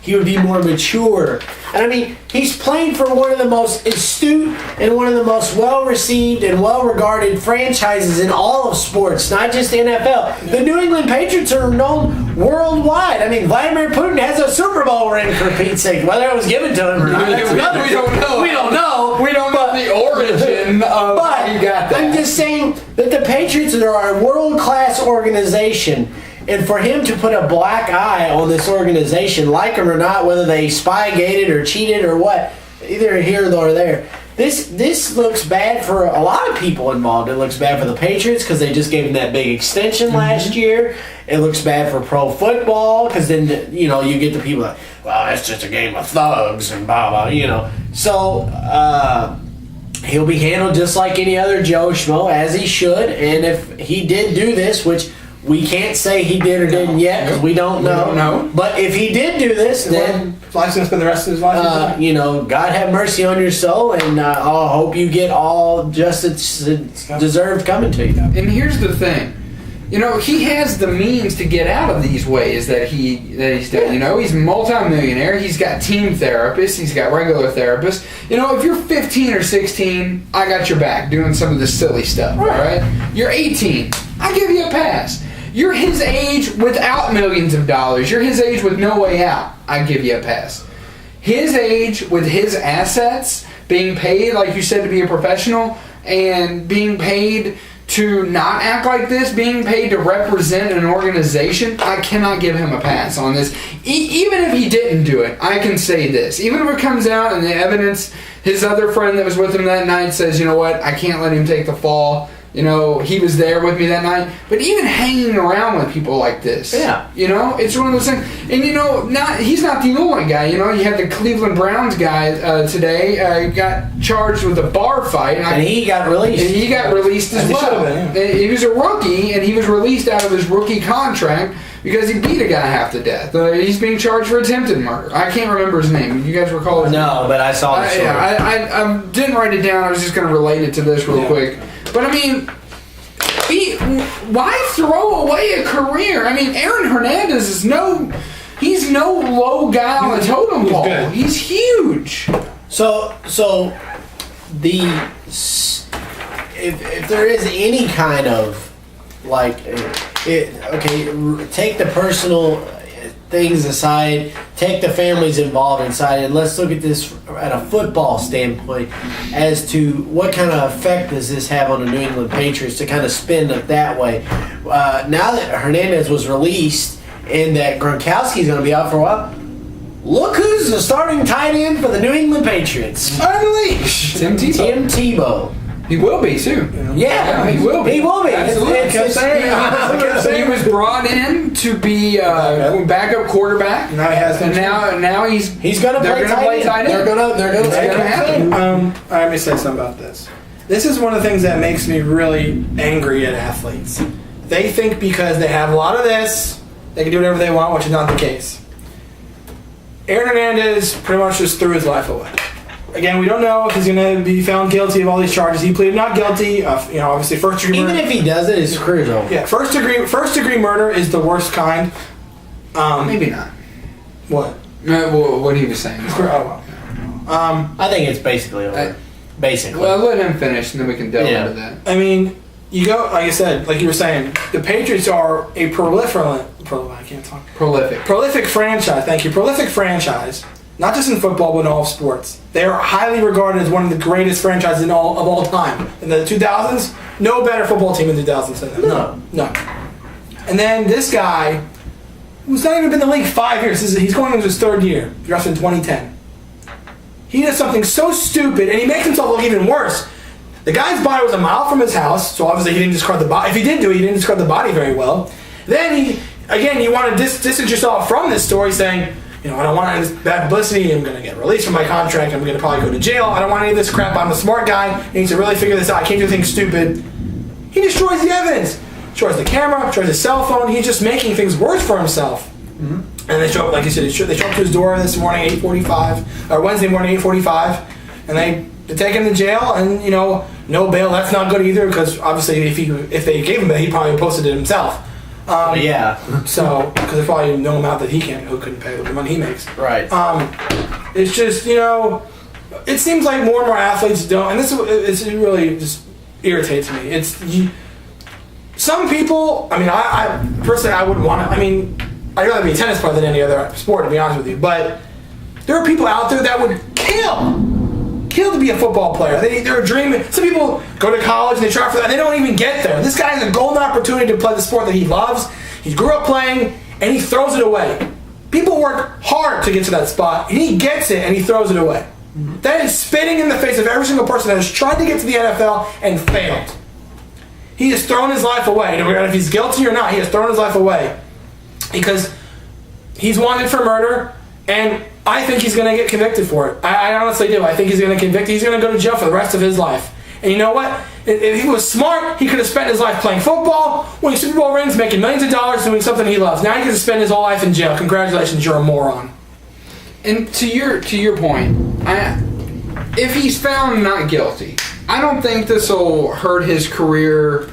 he would be more mature. And I mean, he's playing for one of the most astute and one of the most well-received and well-regarded franchises in all of sports, not just the NFL. The New England Patriots are known worldwide. I mean, Vladimir Putin has a Super Bowl ring, for Pete's sake. Whether it was given to him or not, that's another we don't know. We don't know. We don't know the origin of how you got that. I'm just saying that the Patriots are a world-class organization. And for him to put a black eye on this organization, like him or not, whether they spy-gated or cheated or what, either here nor there, this looks bad for a lot of people involved. It looks bad for the Patriots because they just gave him that big extension last year. It looks bad for pro football because then, you get the people like, well, it's just a game of thugs and blah, blah, So, he'll be handled just like any other Joe Schmo, as he should. And if he did do this, which we can't say he did or didn't yet because we don't know. But if he did do this, then life's going to spend the rest of his life. God have mercy on your soul, and I hope you get all justice deserved coming to you. And here's the thing. He has the means to get out of these ways that he's done. He's a multi-millionaire. He's got team therapists. He's got regular therapists. If you're 15 or 16, I got your back doing some of this silly stuff, all right? You're 18. I give you a pass. You're his age without millions of dollars. You're his age with no way out. I give you a pass. His age with his assets, being paid, like you said, to be a professional, and being paid to not act like this, being paid to represent an organization, I cannot give him a pass on this. Even if he didn't do it, I can say this. Even if it comes out and the evidence, his other friend that was with him that night says, you know what, I can't let him take the fall. He was there with me that night. But even hanging around with people like this, it's one of those things. And he's not the only guy. You had the Cleveland Browns guy today. Got charged with a bar fight, and he got released. And he got released as well. He was a rookie, and he was released out of his rookie contract because he beat a guy half to death. He's being charged for attempted murder. I can't remember his name. You guys recall his name? No, but I saw the story. I didn't write it down. I was just going to relate it to this real quick. But I mean, why throw away a career? I mean, Aaron Hernandez is he's no low guy on the totem pole. He's huge. So if there is any kind of take the personal things aside, take the families involved inside, and let's look at this at a football standpoint as to what kind of effect does this have on the New England Patriots to kind of spin it that way. Now that Hernandez was released and that Gronkowski's going to be out for a while, look who's the starting tight end for the New England Patriots. Unleashed! Tim Tebow. He will be soon. Yeah, he will be. He will be. Absolutely. He was brought in to be backup quarterback. Now he has. And now he's going to play tight end. They're going to happen. Let me say something about this. This is one of the things that makes me really angry at athletes. They think because they have a lot of this, they can do whatever they want, which is not the case. Aaron Hernandez pretty much just threw his life away. Again, we don't know if he's going to be found guilty of all these charges. He pleaded not guilty. Obviously, first degree murder. Even if he does it, his career's over. Yeah, first degree murder is the worst kind. Maybe not. What? No, what he was saying. I think it's basically over. Basically. Well, let him finish, and then we can delve into that. I mean, you go, like I said, like you were saying, the Patriots are a prolific franchise. Thank you. Prolific franchise. Not just in football, but in all sports. They are highly regarded as one of the greatest franchises of all time. In the 2000s, no better football team in the 2000s than them. No. And then this guy, who's not even been in the league 5 years, he's going into his third year, drafted in 2010. He does something so stupid, and he makes himself look even worse. The guy's body was a mile from his house, so obviously he didn't discard the body. If he did do it, he didn't discard the body very well. Then you want to distance yourself from this story, saying, I don't want any of this bad publicity. I'm going to get released from my contract. I'm going to probably go to jail. I don't want any of this crap. I'm a smart guy. I need to really figure this out. I can't do things stupid. He destroys the evidence. Destroys the camera. Destroys his cell phone. He's just making things worse for himself. Mm-hmm. And they show up, like you said, they show up to his door this morning, 8:45, or Wednesday morning, 8:45, and they take him to jail. And no bail. That's not good either, because obviously if they gave him bail, he probably posted it himself. So, because there's probably no amount that who couldn't pay with the money he makes. Right. It's just, it seems like more and more athletes don't, and it really just irritates me. Some people, I personally, I wouldn't want to, I'd rather be a tennis player than any other sport, to be honest with you, but there are people out there that would kill to be a football player. They're dreaming. Some people go to college and they try for that, and they don't even get there. This guy has a golden opportunity to play the sport that he loves. He grew up playing, and he throws it away. People work hard to get to that spot, and he gets it, and he throws it away. Mm-hmm. That is spitting in the face of every single person that has tried to get to the NFL and failed. He has thrown his life away. And if he's guilty or not, he has thrown his life away because he's wanted for murder, and I think he's going to get convicted for it. I honestly do. I think he's going to convict. He's going to go to jail for the rest of his life. And you know what? If he was smart, he could have spent his life playing football, winning Super Bowl rings, making millions of dollars, doing something he loves. Now he gets to spend his whole life in jail. Congratulations, you're a moron. And to your point, if he's found not guilty, I don't think this will hurt his career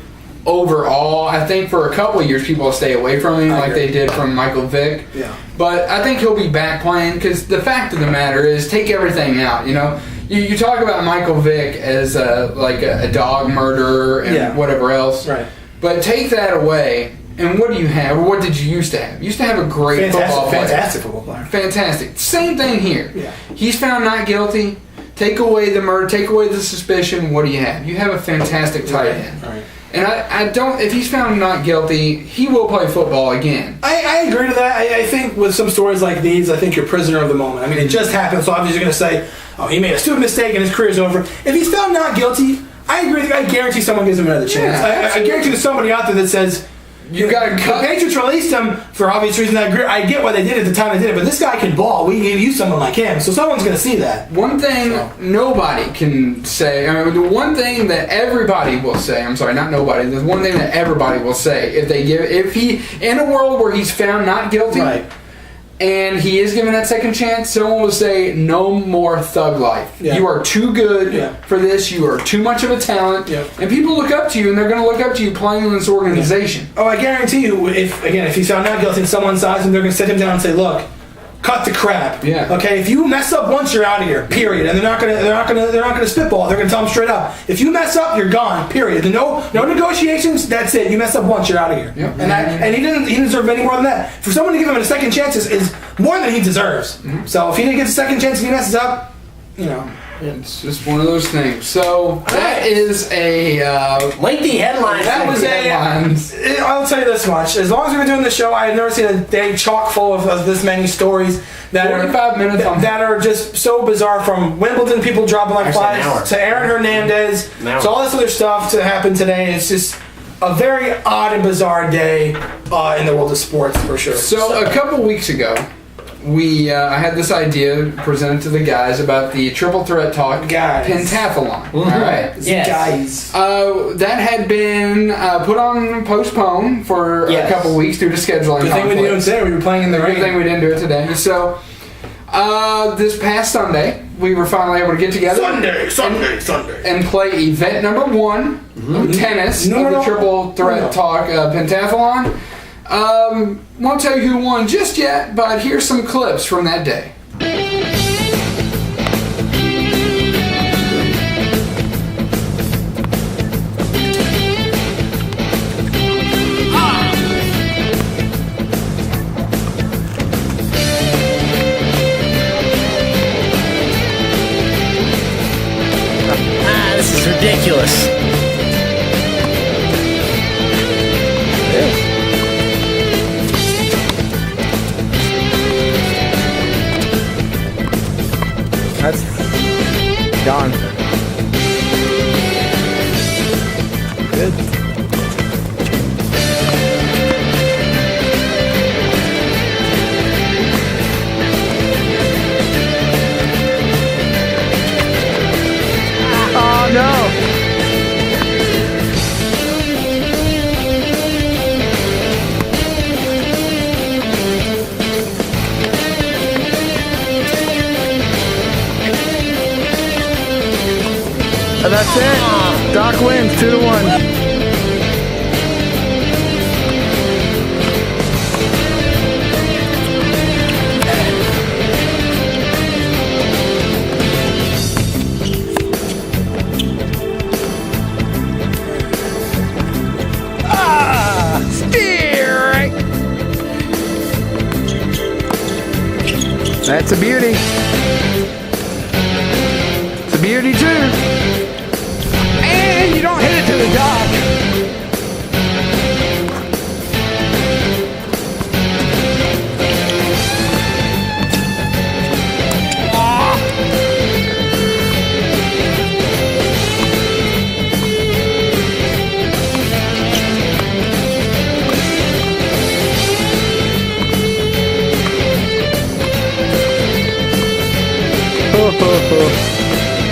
overall. I think for a couple of years people will stay away from him like they did from Michael Vick. Yeah. But I think he'll be back playing, because the fact of the matter is, take everything out. You talk about Michael Vick as a dog murderer and whatever else. Right. But take that away, and what do you have? Or what did you used to have? You used to have a great football player. Fantastic football player. Fantastic. Same thing here. Yeah. He's found not guilty. Take away the murder. Take away the suspicion. What do you have? You have a fantastic tight end. Right. And I don't. If he's found not guilty, he will play football again. I agree to that. I think with some stories like these, I think you're prisoner of the moment. It just happened, so obviously you're going to say, "Oh, he made a stupid mistake and his career's over." If he's found not guilty, I agree. I guarantee someone gives him another chance. Yeah, I guarantee there's somebody out there that says, "You got to cut." The Patriots released him for obvious reasons. I get why they did it at the time they did it, but this guy can ball. We need to use someone like him, so someone's going to see that. One thing nobody can say, the one thing that everybody will say, I'm sorry, not nobody, there's one thing that everybody will say, if he, in a world where he's found not guilty, and he is given that second chance, someone will say, no more thug life. Yeah. You are too good for this. You are too much of a talent. Yeah. And people look up to you, and they're going to look up to you playing in this organization. Oh, I guarantee you, if he's found not guilty and someone sides him, they're going to sit him down and say, look, cut the crap. Yeah. Okay. If you mess up once, you're out of here. Period. And they're not gonna spitball. They're gonna tell him straight up. If you mess up, you're gone. Period. No negotiations. That's it. You mess up once, you're out of here. Yep. And he didn't deserve any more than that. For someone to give him a second chance is more than he deserves. Mm-hmm. So if he didn't get a second chance and he messes up, it's just one of those things. So that is a lengthy headline. That was I'll tell you this much: as long as we've been doing the show, I have never seen a day chock full of this many stories that 45 minutes that are just so bizarre. From Wimbledon, people dropping like flies, to Aaron Hernandez, to all this other stuff to happen today. It's just a very odd and bizarre day in the world of sports, for sure. So a couple weeks ago, I had this idea presented to the guys about the Triple Threat Talk pentathlon. Mm-hmm. All right, yes. Guys. That had been postponed for a couple weeks due to scheduling. Good thing we didn't do it today. We were playing in the rain. Good thing we didn't do it today. So This past Sunday, we were finally able to get together. Sunday. And play event number 1 of tennis of the Triple Threat Talk Pentathlon. Won't tell you who won just yet, but here's some clips from that day. This is ridiculous. That's gone. Good. Oh no! And that's it. Doc wins 2-1. That's a beauty. It's a beauty too. And you don't hit it to the dock.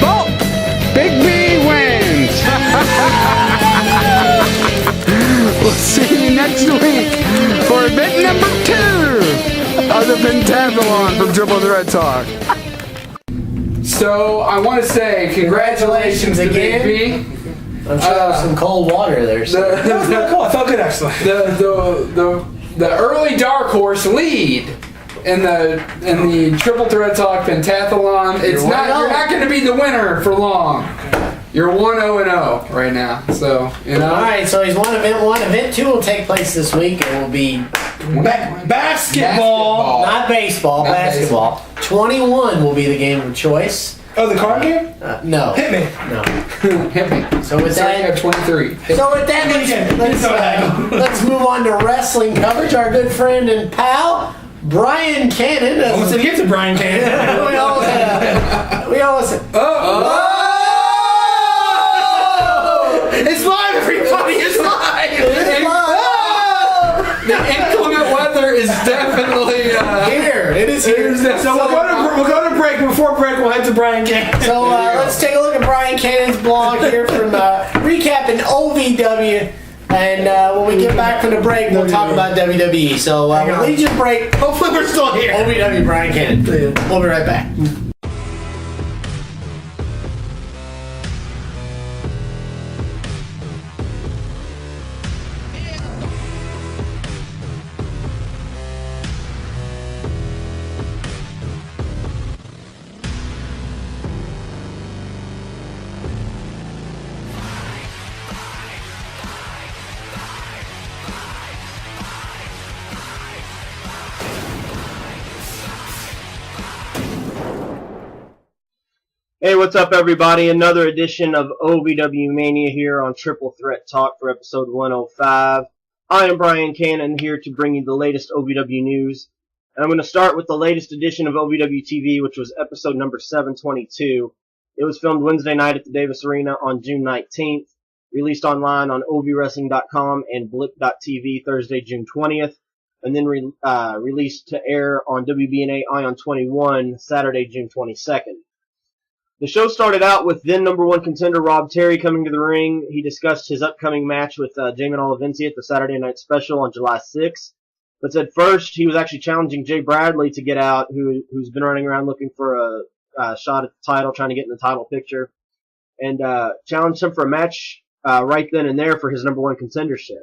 Bolt! Big B wins! We'll see you next week for event number 2 of the Pentathlon from Triple Threat Talk. So I want to say congratulations to Big B. I'm sure that was some cold water there. So. That was not cold. I felt good actually. The early dark horse lead in the Triple Threat Talk Pentathlon. You're not going to be the winner for long. You're 1-0-0 right now. So you know. All right. So he's won event 1. Event 2 will take place this week. It will be basketball. Not baseball. Not basketball. 21 will be the game of choice. Oh, the card game? No. Hit me. No. Hit me. So with that, that, 23. So with that, let's move on to wrestling coverage. Our good friend and pal, Brian Cannon. Almost a gift to Brian Cannon. we almost had. Oh! It's live, everybody. It's live. It's live. The inclement weather is definitely here. It is here. So we'll go to break. Before break, we'll head to Brian Cannon. So let's take a look at Brian Cannon's blog here from recapping OVW. And when we get back from the break, we'll talk about WWE. So we'll leave you a break. Hopefully we're still here. OVW, Brian Cannon. We'll be right back. Hey, what's up, everybody? Another edition of OVW Mania here on Triple Threat Talk for episode 105. I am Brian Cannon here to bring you the latest OVW news. And I'm going to start with the latest edition of OVW TV, which was episode number 722. It was filmed Wednesday night at the Davis Arena on June 19th, released online on ovwrestling.com and blip.tv Thursday, June 20th, and then released to air on WBNA Ion 21 Saturday, June 22nd. The show started out with then number 1 contender Rob Terry coming to the ring. He discussed his upcoming match with Jamin Olivencia at the Saturday Night Special on July 6th. but said first he was actually challenging Jay Bradley to get out, who's been running around looking for a shot at the title, trying to get in the title picture, and challenged him for a match right then and there for his number one contendership.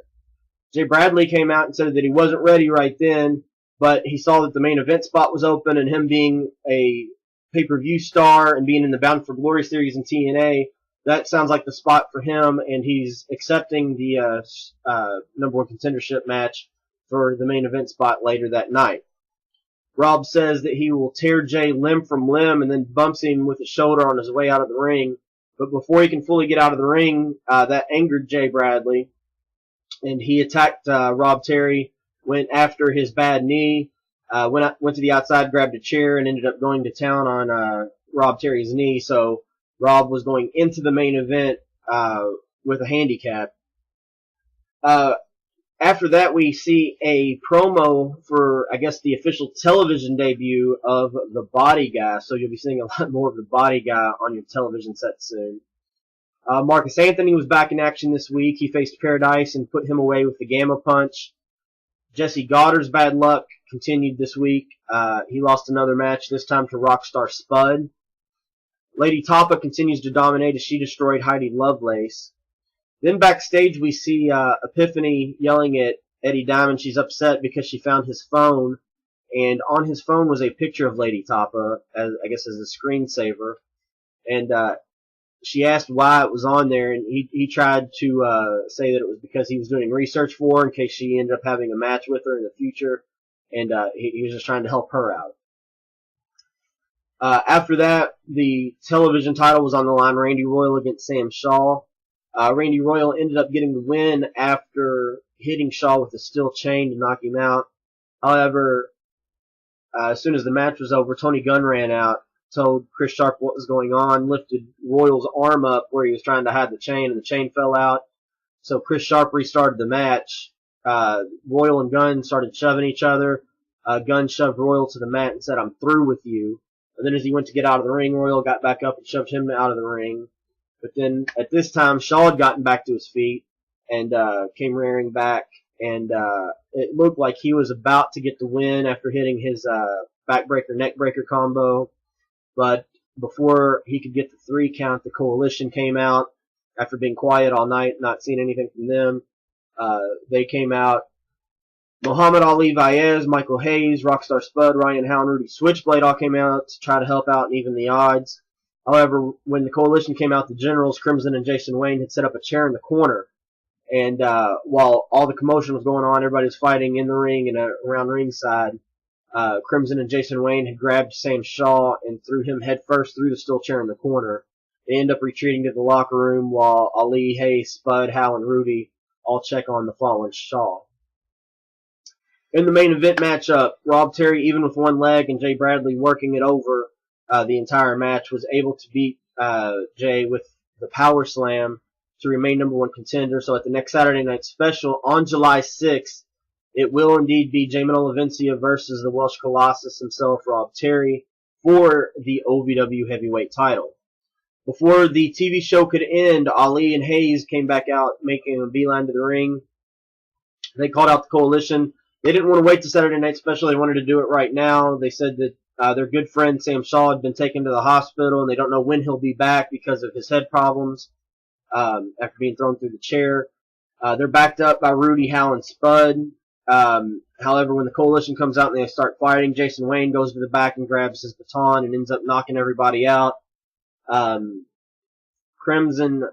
Jay Bradley came out and said that he wasn't ready right then, but he saw that the main event spot was open, and him being a pay-per-view star and being in the Bound for Glory series in TNA, that sounds like the spot for him, and he's accepting the number one contendership match for the main event spot later that night. Rob says that he will tear Jay limb from limb and then bumps him with a shoulder on his way out of the ring. But before he can fully get out of the ring, that angered Jay Bradley, and he attacked Rob Terry, went after his bad knee, went to the outside, grabbed a chair, and ended up going to town on Rob Terry's knee. So Rob was going into the main event with a handicap. After that, we see a promo for, I guess, the official television debut of the Body Guy. So you'll be seeing a lot more of the Body Guy on your television set soon. Marcus Anthony was back in action this week. He faced Paradise and put him away with the Gamma Punch. Jesse Goddard's bad luck continued this week. He lost another match, this time to Rockstar Spud. Lady Tapa continues to dominate as she destroyed Heidi Lovelace. Then backstage we see Epiphany yelling at Eddie Diamond. She's upset because she found his phone, and on his phone was a picture of Lady Tapa, as a screensaver. And she asked why it was on there, and he tried to say that it was because he was doing research for her in case she ended up having a match with her in the future, and he was just trying to help her out. After that, the television title was on the line, Randy Royal against Sam Shaw. Randy Royal ended up getting the win after hitting Shaw with a steel chain to knock him out. However, as soon as the match was over, Tony Gunn ran out, told Chris Sharp what was going on, lifted Royal's arm up where he was trying to hide the chain, and the chain fell out. So Chris Sharp restarted the match. Royal and Gunn started shoving each other. Gunn shoved Royal to the mat and said, "I'm through with you." And then as he went to get out of the ring, Royal got back up and shoved him out of the ring. But then at this time, Shaw had gotten back to his feet and came rearing back. And it looked like he was about to get the win after hitting his backbreaker, neckbreaker combo. But before he could get the 3 count, the Coalition came out after being quiet all night, not seeing anything from them. They came out. Muhammad Ali Vaez, Michael Hayes, Rockstar Spud, Ryan Howe, and Rudy Switchblade all came out to try to help out and even the odds. However, when the Coalition came out, the Generals, Crimson and Jason Wayne, had set up a chair in the corner. And while all the commotion was going on, everybody was fighting in the ring and around ringside, Crimson and Jason Wayne had grabbed Sam Shaw and threw him headfirst through the steel chair in the corner. They end up retreating to the locker room while Ali, Hayes, Spud, Howe, and Rudy all check on the fallen Shaw. In the main event matchup, Rob Terry, even with one leg and Jay Bradley working it over the entire match, was able to beat Jay with the Power Slam to remain number one contender. So at the next Saturday night special on July 6th, it will indeed be Jay Manolevencia versus the Welsh Colossus himself, Rob Terry, for the OVW heavyweight title. Before the TV show could end, Ali and Hayes came back out, making a beeline to the ring. They called out the Coalition. They didn't want to wait to Saturday night special. They wanted to do it right now. They said that their good friend Sam Shaw had been taken to the hospital, and they don't know when he'll be back because of his head problems after being thrown through the chair. They're backed up by Rudy, Howe, and Spud. However, when the Coalition comes out and they start fighting, Jason Wayne goes to the back and grabs his baton and ends up knocking everybody out. Crimson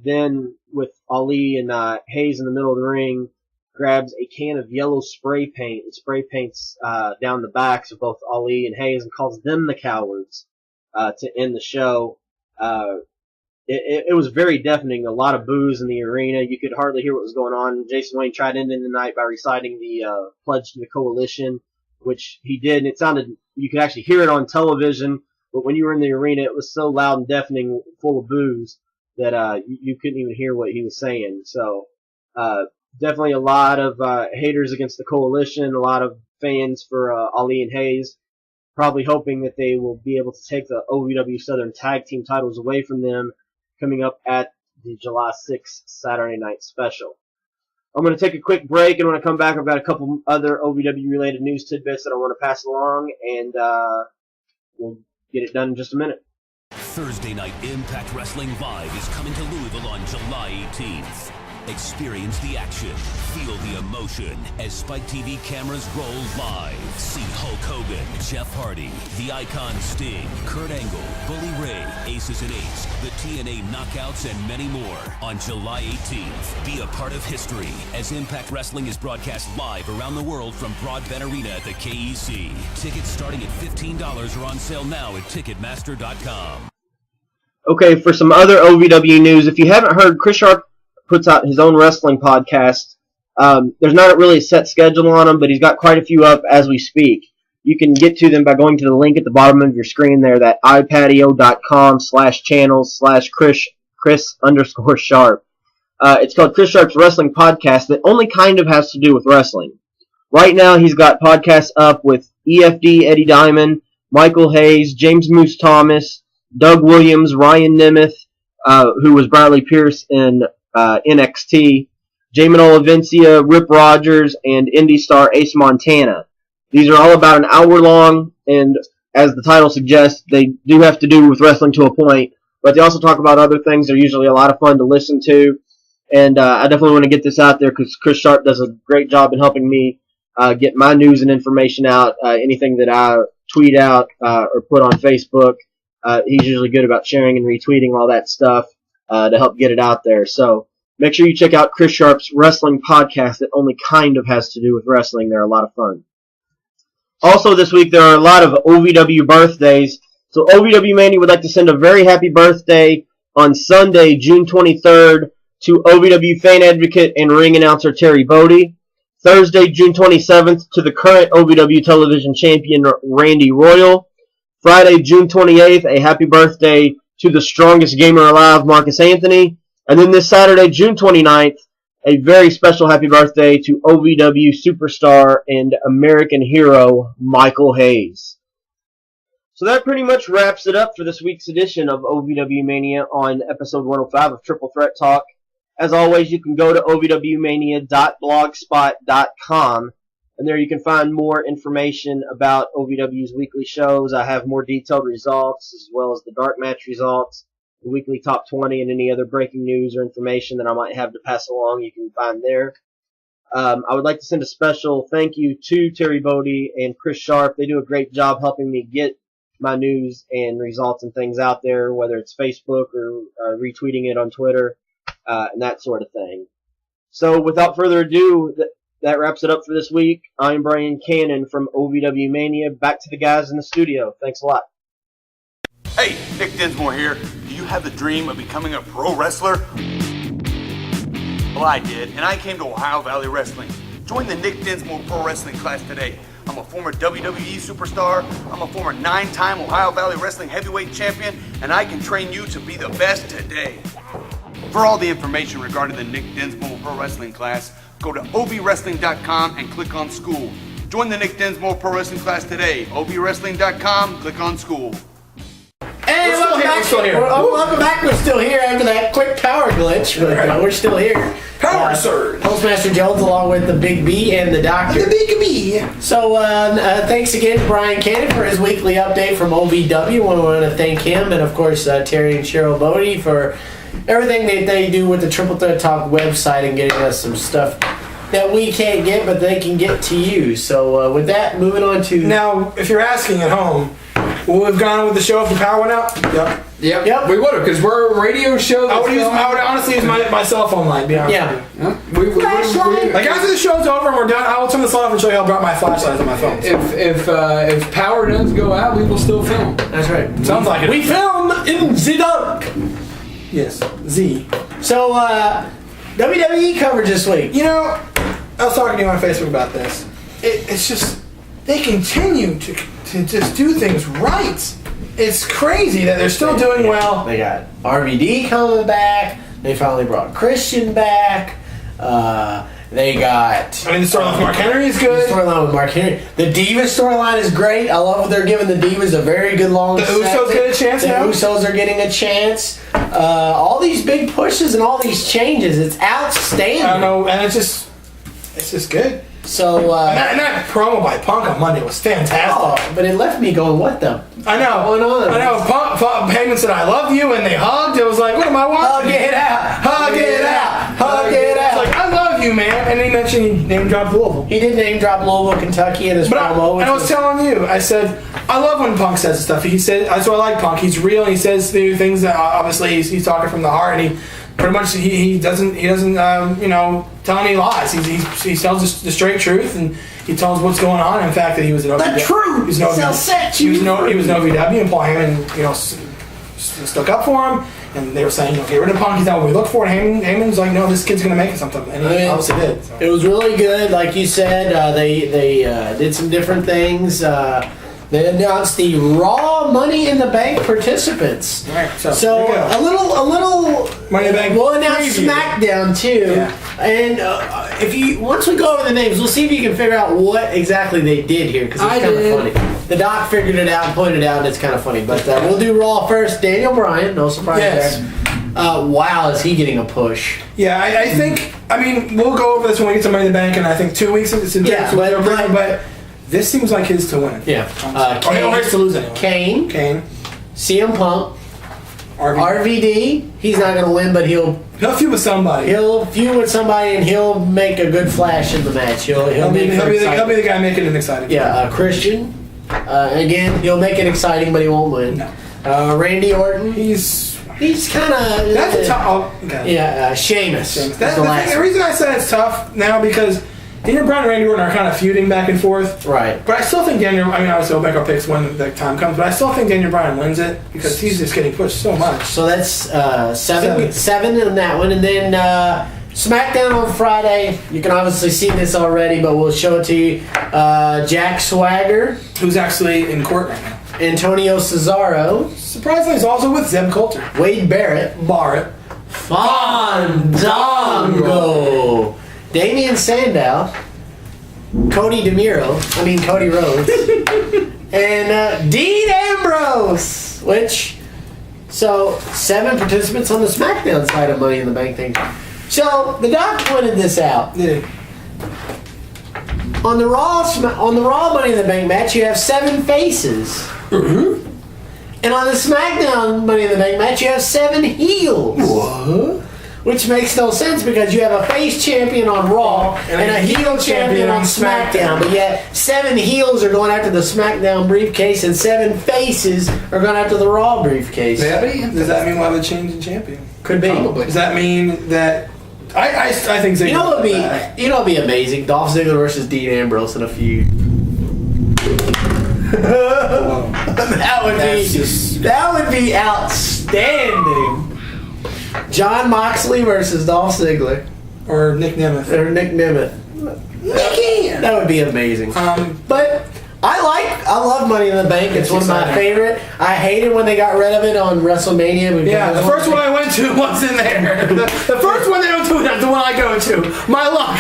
then, with Ali and Hayes in the middle of the ring, grabs a can of yellow spray paint and spray paints down the backs of both Ali and Hayes and calls them the cowards to end the show. It was very deafening. A lot of boos in the arena. You could hardly hear what was going on. Jason Wayne tried ending the night by reciting the pledge to the Coalition, which he did, and it sounded, you could actually hear it on television, but when you were in the arena, it was so loud and deafening, full of boos, that you couldn't even hear what he was saying. So definitely a lot of haters against the Coalition, a lot of fans for Ali and Hayes, probably hoping that they will be able to take the OVW Southern Tag Team titles away from them coming up at the July 6th Saturday night special. I'm going to take a quick break, and when I come back, I've got a couple other OVW-related news tidbits that I want to pass along, and we'll get it done in just a minute. Thursday Night Impact Wrestling Live is coming to Louisville on July 18th. Experience the action, feel the emotion as Spike TV cameras roll live. See Hulk Hogan, Jeff Hardy, The Icon Sting, Kurt Angle, Bully Ray, Aces and Eights, the TNA Knockouts, and many more on July 18th. Be a part of history as Impact Wrestling is broadcast live around the world from Broadbent Arena at the KEC. Tickets starting at $15 are on sale now at Ticketmaster.com. Okay, for some other OVW news, if you haven't heard, Chris Sharp puts out his own wrestling podcast. There's not really a set schedule on them, but he's got quite a few up as we speak. You can get to them by going to the link at the bottom of your screen there, that ipatio.com/channels/Chris_Sharp. It's called Chris Sharp's Wrestling Podcast that only kind of has to do with wrestling. Right now he's got podcasts up with EFD Eddie Diamond, Michael Hayes, James Moose Thomas, Doug Williams, Ryan Nemeth, who was Bradley Pierce in NXT, Jamin Olivencia, Rip Rogers, and indie star Ace Montana. These are all about an hour long, and as the title suggests, they do have to do with wrestling to a point, but they also talk about other things. They're usually a lot of fun to listen to, and I definitely want to get this out there because Chris Sharp does a great job in helping me get my news and information out. Anything that I tweet out or put on Facebook, he's usually good about sharing and retweeting all that stuff to help get it out there. So make sure you check out Chris Sharp's Wrestling Podcast that only kind of has to do with wrestling. They're a lot of fun. Also this week, there are a lot of OVW birthdays. So OVW Mania would like to send a very happy birthday on Sunday, June 23rd, to OVW fan advocate and ring announcer Terry Bodie. Thursday, June 27th, to the current OVW television champion Randy Royal. Friday, June 28th, a happy birthday to the strongest gamer alive, Marcus Anthony. And then this Saturday, June 29th, a very special happy birthday to OVW superstar and American hero, Michael Hayes. So that pretty much wraps it up for this week's edition of OVW Mania on episode 105 of Triple Threat Talk. As always, you can go to ovwmania.blogspot.com, and there you can find more information about OVW's weekly shows. I have more detailed results, as well as the dark match results, the weekly top 20, and any other breaking news or information that I might have to pass along, you can find there. I would like to send a special thank you to Terry Bodie and Chris Sharp. They do a great job helping me get my news and results and things out there, whether it's Facebook or retweeting it on Twitter, and that sort of thing. So without further ado, that wraps it up for this week. I'm Brian Cannon from OVW Mania. Back to the guys in the studio. Thanks a lot. Hey, Nick Dinsmore here. Do you have the dream of becoming a pro wrestler? Well, I did, and I came to Ohio Valley Wrestling. Join the Nick Dinsmore Pro Wrestling class today. I'm a former WWE superstar. I'm a former 9-time Ohio Valley Wrestling heavyweight champion, and I can train you to be the best today. For all the information regarding the Nick Dinsmore Pro Wrestling class, go to ovwrestling.com and click on school. Join the Nick Dinsmore Pro Wrestling class today. ovwrestling.com, click on school. Hey, welcome back. We're still here after that quick power glitch, but we're still here. Power surge. Postmaster Jones, along with the Big B and the Doctor. The Big B. So, thanks again to Brian Cannon for his weekly update from OVW. We want to thank him, and of course Terry and Cheryl Bodie for everything that they do with the Triple Threat Talk website and getting us some stuff that we can't get, but they can get to you. So, with that, moving on to now, if you're asking at home, would we have gone with the show if the power went out? Yep. Yep. We would have, because we're a radio show. I would honestly use my cell phone line, to be honest with you. Flashlight. Like after the show's over and we're done, I will turn this off and show you how I brought my flashlight on my phone. If power does go out, we will still film. That's right. Sounds like it. We film in the dark. Yes, Z. So, WWE coverage this week. You know, I was talking to you on Facebook about this. It's just, they continue to just do things right. It's crazy that they're still doing well. They got RVD coming back. They finally brought Christian back. They got... the storyline with Mark Henry is good. The storyline with Mark Henry. The Divas storyline is great. I love they're giving the Divas a very good long The Usos get a chance now. The Usos are getting a chance. All these big pushes and all these changes. It's outstanding. I know, and it's just good. So and that promo by Punk on Monday was fantastic. But it left me going, what the? I know. What's going on? I know. Heyman said, "I love you," and they hugged. It was like, what am I watching? Hug it out. Hug it out. Hug it out. It's like, I love you, man. And he mentioned he name dropped Louisville. He did name drop Louisville, Kentucky in his promo. I was telling you, I said, I love when Punk says this stuff. He said, that's why I like Punk. He's real. And he says things that obviously he's talking from the heart, and he pretty much he doesn't tell any lies. He tells the straight truth, and he tells what's going on. In fact, that he was an OVW. The truth shall set you free. He was an OVW, and Paul Heyman, stuck up for him. And they were saying, get rid of Punk. He's not what we look for. And Heyman's like, no, this kid's going to make it something. And he obviously did. So. It was really good. Like you said, they did some different things. They announced the Raw Money in the Bank participants. All right, so a little Money in the Bank. We'll announce SmackDown too. Yeah. And once we go over the names, we'll see if you can figure out what exactly they did here, because it's kind of funny. The doc figured it out and pointed it out, and it's kind of funny. But we'll do Raw first. Daniel Bryan, no surprise there. Wow, is he getting a push? Yeah, I think. We'll go over this when we get to Money in the Bank, and I think 2 weeks into but this seems like his to win. Yeah. Or his to lose anyway. Kane. CM Punk. RVD. He's not going to win, but he'll feud with somebody. He'll feud with somebody, and he'll make a good flash in the match. He'll be the guy making it exciting. Yeah. Christian. Again, he'll make it exciting, but he won't win. No. Randy Orton. He's kind of. That's a tough. Okay. Yeah. Sheamus. The reason I said it's tough now because Daniel Bryan and Randy Orton are kind of feuding back and forth. Right. But I still think obviously we'll make our picks when the time comes, but I still think Daniel Bryan wins it because he's just getting pushed so much. So that's seven in that one. And then SmackDown on Friday. You can obviously see this already, but we'll show it to you. Jack Swagger. Who's actually in court right now. Antonio Cesaro. Surprisingly, he's also with Zeb Coulter. Wade Barrett. Fandango. Damian Sandow, Cody Rhodes, and Dean Ambrose, so 7 participants on the SmackDown side of Money in the Bank thing. So the doc pointed this out. Yeah. On the Raw Money in the Bank match, you have 7 faces. Mm-hmm. And on the SmackDown Money in the Bank match, you have 7 heels. What? Which makes no sense because you have a face champion on Raw and a heel champion on SmackDown. But yet 7 heels are going after the SmackDown briefcase and 7 faces are going after the Raw briefcase. Maybe? Does that mean we'll have a change in champion? Could be. Probably. Does that mean that... I think Ziggler... You know what would be amazing? Dolph Ziggler versus Dean Ambrose in a feud. That would be outstanding. John Moxley versus Dolph Ziggler. Or Nick Nemeth. Nicky! That would be amazing. But I love Money in the Bank. It's one of my favorite. I hated when they got rid of it on WrestleMania. Yeah, the first one I went to wasn't there. The first one they don't do it, the one I go to. My luck.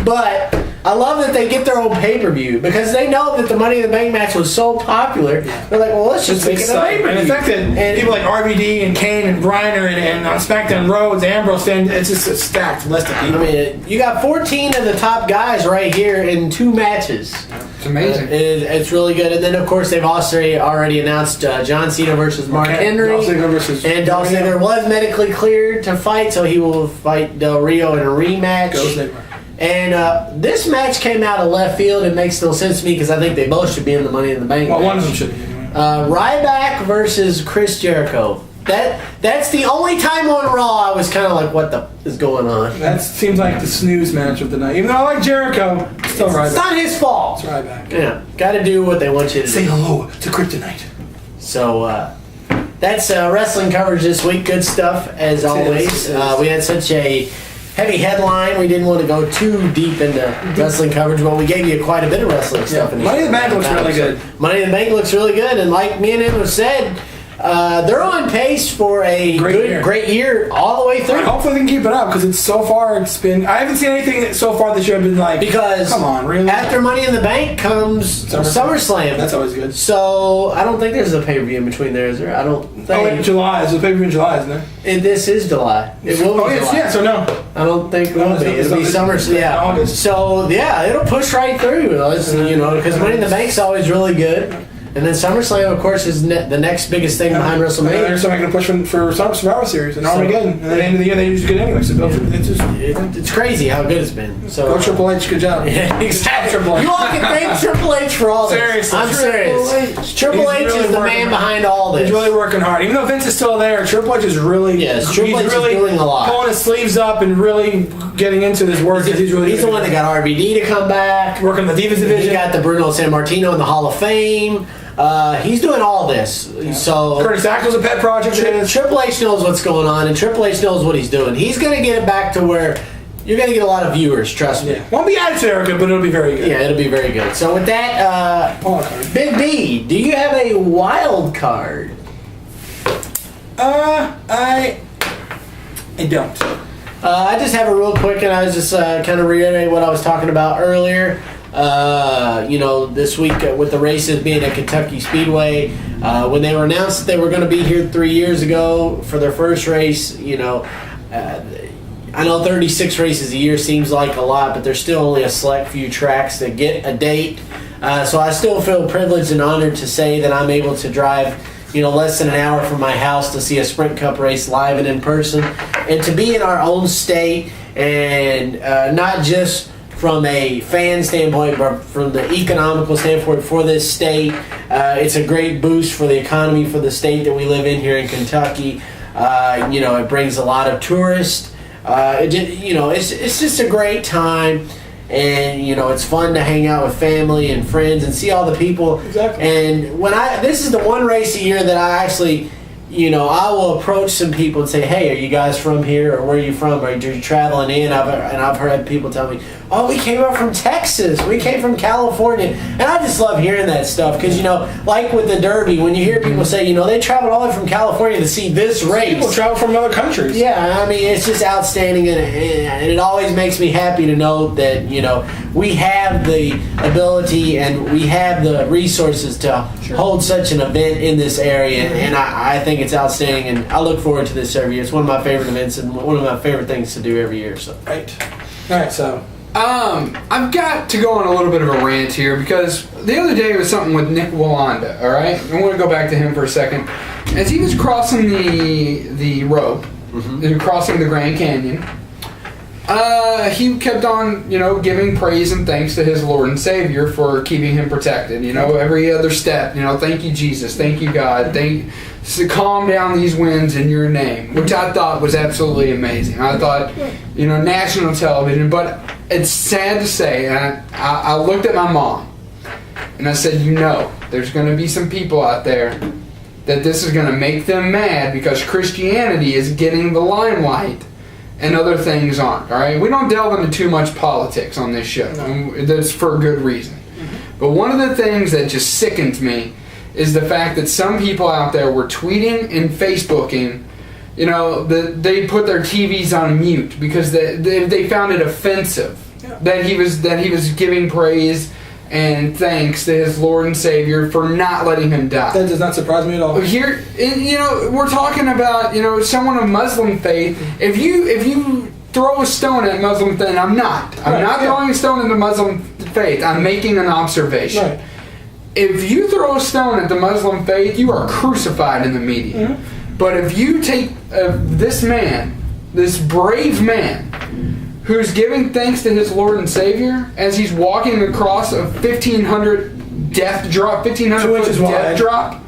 But I love that they get their own pay-per-view because they know that the Money in the Bank match was so popular. They're like, well, let's just make it a pay-per-view. And the fact that people like RVD and Kane and Bryan and on SmackDown Rhodes, Ambrose, it's just a stacked list of people. You got 14 of the top guys right here in 2 matches. It's amazing. It's really good. And then, of course, they've also already announced John Cena versus Mark Henry. Dolph Ziggler versus and Dolph Ziggler was medically cleared to fight, so he will fight Del Rio in a rematch. Go Ziggler. And this match came out of left field. It makes no sense to me because I think they both should be in the Money in the Bank match. One of them should be. Ryback versus Chris Jericho. That's the only time on Raw I was kind of like, what the is going on? That seems like the snooze match of the night. Even though I like Jericho, it's still Ryback. It's not his fault. It's Ryback. Yeah, got to do what they want you to Say do. hello to Kryptonite. So that's wrestling coverage this week. Good stuff as always. We had such a heavy headline. We didn't want to go too deep into wrestling coverage, but we gave you quite a bit of wrestling stuff. Money in the Bank looks really good. Money in the Bank looks really good, and like me and him have said, they're on pace for a great year all the way through. Hopefully they can keep it up because it's been. I haven't seen anything so far this year. I've been like, because come on, really? After Money in the Bank comes SummerSlam. That's always good. So I don't think there's a pay per view in between there, is there? I don't think. Oh, wait, July. There's a pay per view in July, isn't there? This is July. It will be July. Yeah. So no, I don't think it will be. It'll be SummerSlam. Yeah. August. So yeah, it'll push right through. Because Money in the Bank's always really good. And then SummerSlam, of course, is the next biggest thing behind WrestleMania. They're still making a push for Survivor Series and Armageddon. And at the end of the year, they usually get anyway. So it's crazy how good it's been. So go Triple H, good job. Yeah, exactly. Triple H. You all can thank Triple H for all this. Seriously, I'm serious. Triple H really is the man behind all this. He's really working hard. Even though Vince is still there, Triple H is really Triple H is doing a lot. Pulling his sleeves up and really getting into this work. He's the one that got RVD to come back. Working the Divas division. He got the Bruno Sammartino in the Hall of Fame. He's doing all this. Yeah. So Curtis Axel's a pet project. Triple H knows what's going on, and Triple H knows what he's doing. He's going to get it back to where you're going to get a lot of viewers, trust me. Won't be Attitude Era good, but it'll be very good. Yeah, it'll be very good. So with that, Big B, do you have a wild card? I don't. I just have it real quick, and I was just kind of reiterating what I was talking about earlier. This week with the races being at Kentucky Speedway, when they were announced that they were going to be here 3 years ago for their first race, I know 36 races a year seems like a lot, but there's still only a select few tracks that get a date. So I still feel privileged and honored to say that I'm able to drive, less than an hour from my house to see a Sprint Cup race live and in person, and to be in our own state, and not just from a fan standpoint, but from the economical standpoint for this state. It's a great boost for the economy for the state that we live in here in Kentucky. It brings a lot of tourists. It's just a great time, and it's fun to hang out with family and friends and see all the people. Exactly. And this is the one race a year that I actually, I will approach some people and say, "Hey, are you guys from here, or where are you from? Are you traveling in?" I've heard people tell me, "Oh, we came up from Texas. We came from California." And I just love hearing that stuff because, like with the Derby, when you hear people say, they traveled all the way from California to see this race. People travel from other countries. Yeah, I mean, it's just outstanding, and it always makes me happy to know that, we have the ability and we have the resources to hold such an event in this area, and I think it's outstanding, and I look forward to this every year. It's one of my favorite events and one of my favorite things to do every year. So. Right. All right, so... I've got to go on a little bit of a rant here because the other day was something with Nick Walanda, all right? I want to go back to him for a second. As he was crossing the rope, crossing the Grand Canyon, he kept on, giving praise and thanks to his Lord and Savior for keeping him protected. Every other step, thank you, Jesus, thank you, God, calm down these winds in your name, which I thought was absolutely amazing. I thought, national television, but it's sad to say, and I looked at my mom, and I said, there's going to be some people out there that this is going to make them mad because Christianity is getting the limelight and other things aren't, all right? We don't delve into too much politics on this show. That's for a good reason. But one of the things that just sickens me is the fact that some people out there were tweeting and Facebooking, they put their TVs on mute because they found it offensive that he was giving praise and thanks to his Lord and Savior for not letting him die. That does not surprise me at all. Here, we're talking about someone of Muslim faith. If you throw a stone at Muslim faith, I'm not throwing a stone at the Muslim faith. I'm making an observation. Right. If you throw a stone at the Muslim faith, you are crucified in the media. But if you take this brave man, who's giving thanks to his Lord and Savior as he's walking across a 1,500 death drop, 1,500 foot death drop,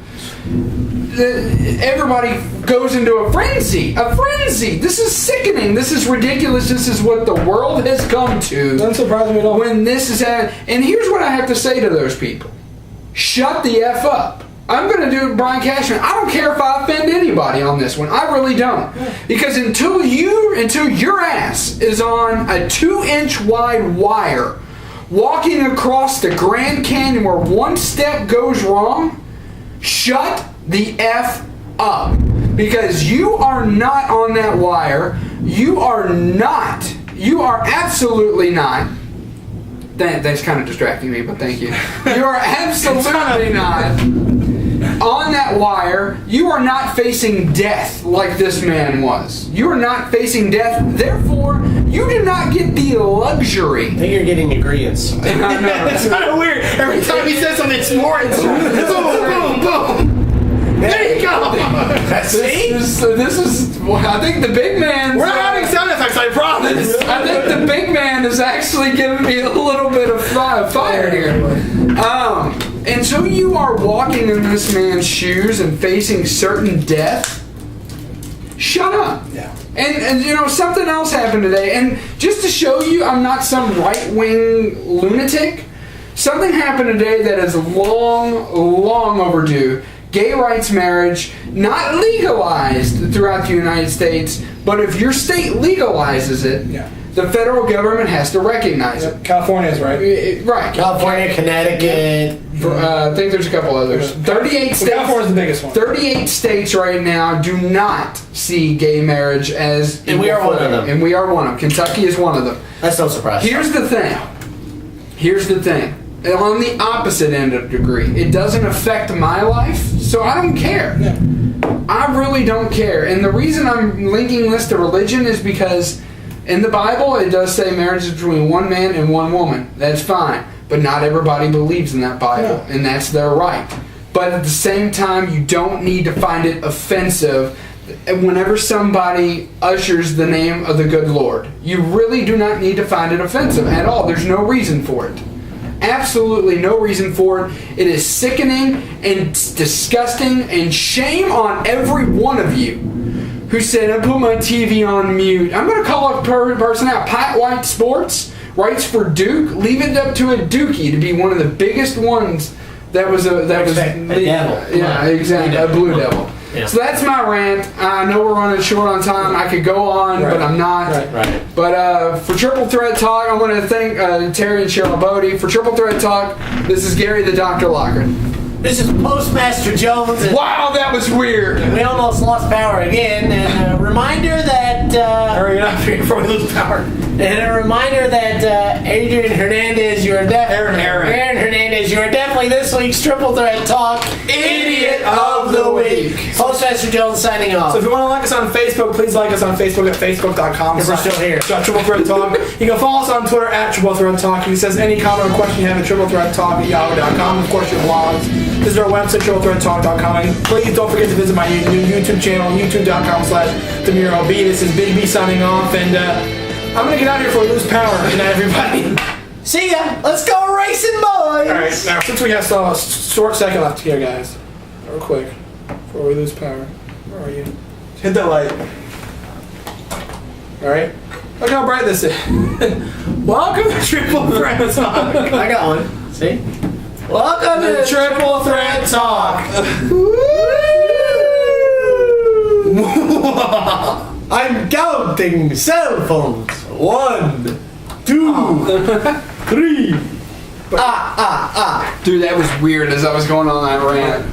everybody goes into a frenzy. This is sickening. This is ridiculous. This is what the world has come to. Doesn't surprise me at all. When this is happening. And here's what I have to say to those people. Shut the F up. I'm going to do it, Brian Cashman. I don't care if I offend anybody on this one. I really don't. Because until your ass is on a 2-inch wide wire walking across the Grand Canyon where one step goes wrong, shut the F up. Because you are not on that wire. You are absolutely not. That's kind of distracting me, but thank you. You are absolutely not on that wire. You are not facing death like this man was. You are not facing death. Therefore, you do not get the luxury. I think you're getting agreements. I know. It's kind of weird. Every time he says something, it's more. Boom, boom, boom. There you go. See? This is. I think the big man. We're not having sound effects, I promise. I think the big man is actually giving me a little bit of fire here. And so you are walking in this man's shoes and facing certain death. Shut up. Yeah. And you know, something else happened today. And just to show you I'm not some right-wing lunatic, something happened today that is long overdue. Gay rights marriage, not legalized throughout the United States, but if your state legalizes it, the federal government has to recognize it. California is right. Right. California, Connecticut. I think there's a couple others. 38 states. California's the biggest one. 38 states right now do not see gay marriage as. And we are one of them. And we are one of them. Kentucky is one of them. That's no surprise. Here's the thing. On the opposite end of the degree, it doesn't affect my life, so I don't care. Yeah. I really don't care. And the reason I'm linking this to religion is because in the Bible, it does say marriage is between one man and one woman. That's fine. But not everybody believes in that Bible, and that's their right. But at the same time, you don't need to find it offensive whenever somebody ushers the name of the good Lord. You really do not need to find it offensive at all. There's no reason for it. Absolutely no reason for it. It is sickening and disgusting, and shame on every one of you who said, I put my TV on mute. I'm going to call a person out. Pat White Sports writes for Duke. Leave it up to a Dookie to be one of the biggest ones that was a devil. Yeah, exactly. A Blue Devil. Yeah. So that's my rant. I know we're running short on time. I could go on, but I'm not. Right. But for Triple Threat Talk, I want to thank Terry and Cheryl Bodie. For Triple Threat Talk, this is Gary the Dr. Locker. This is Postmaster Jones. Wow, that was weird. We almost lost power again. And a reminder that... Hurry it up here before we lose power. And a reminder that Aaron Hernandez, you are definitely... Aaron Hernandez, you are definitely this week's Triple Threat Talk Idiot of the Week. Postmaster Jones signing off. So if you want to like us on Facebook, please like us on Facebook at facebook.com. If we're still here. Triple Threat Talk. You can follow us on Twitter at Triple Threat Talk. You can send us any comment or question you have at triplethreattalk@yahoo.com. Of course, your blogs. Visit our website, triplethreattalk.com. And please don't forget to visit my new YouTube channel, youtube.com/DeMuroB. This is Big B signing off, and I'm going to get out of here before we lose power. Good night, everybody. See ya. Let's go racing, boys. All right, now, since we have still a short second left here, guys, real quick, before we lose power. Where are you? Hit that light. All right. Look how bright this is. Welcome to Triple Threat Talk. I got one. See? Welcome to Triple Threat Talk. I'm counting cell phones. 1, 2, 3. Dude, that was weird as I was going on that rant.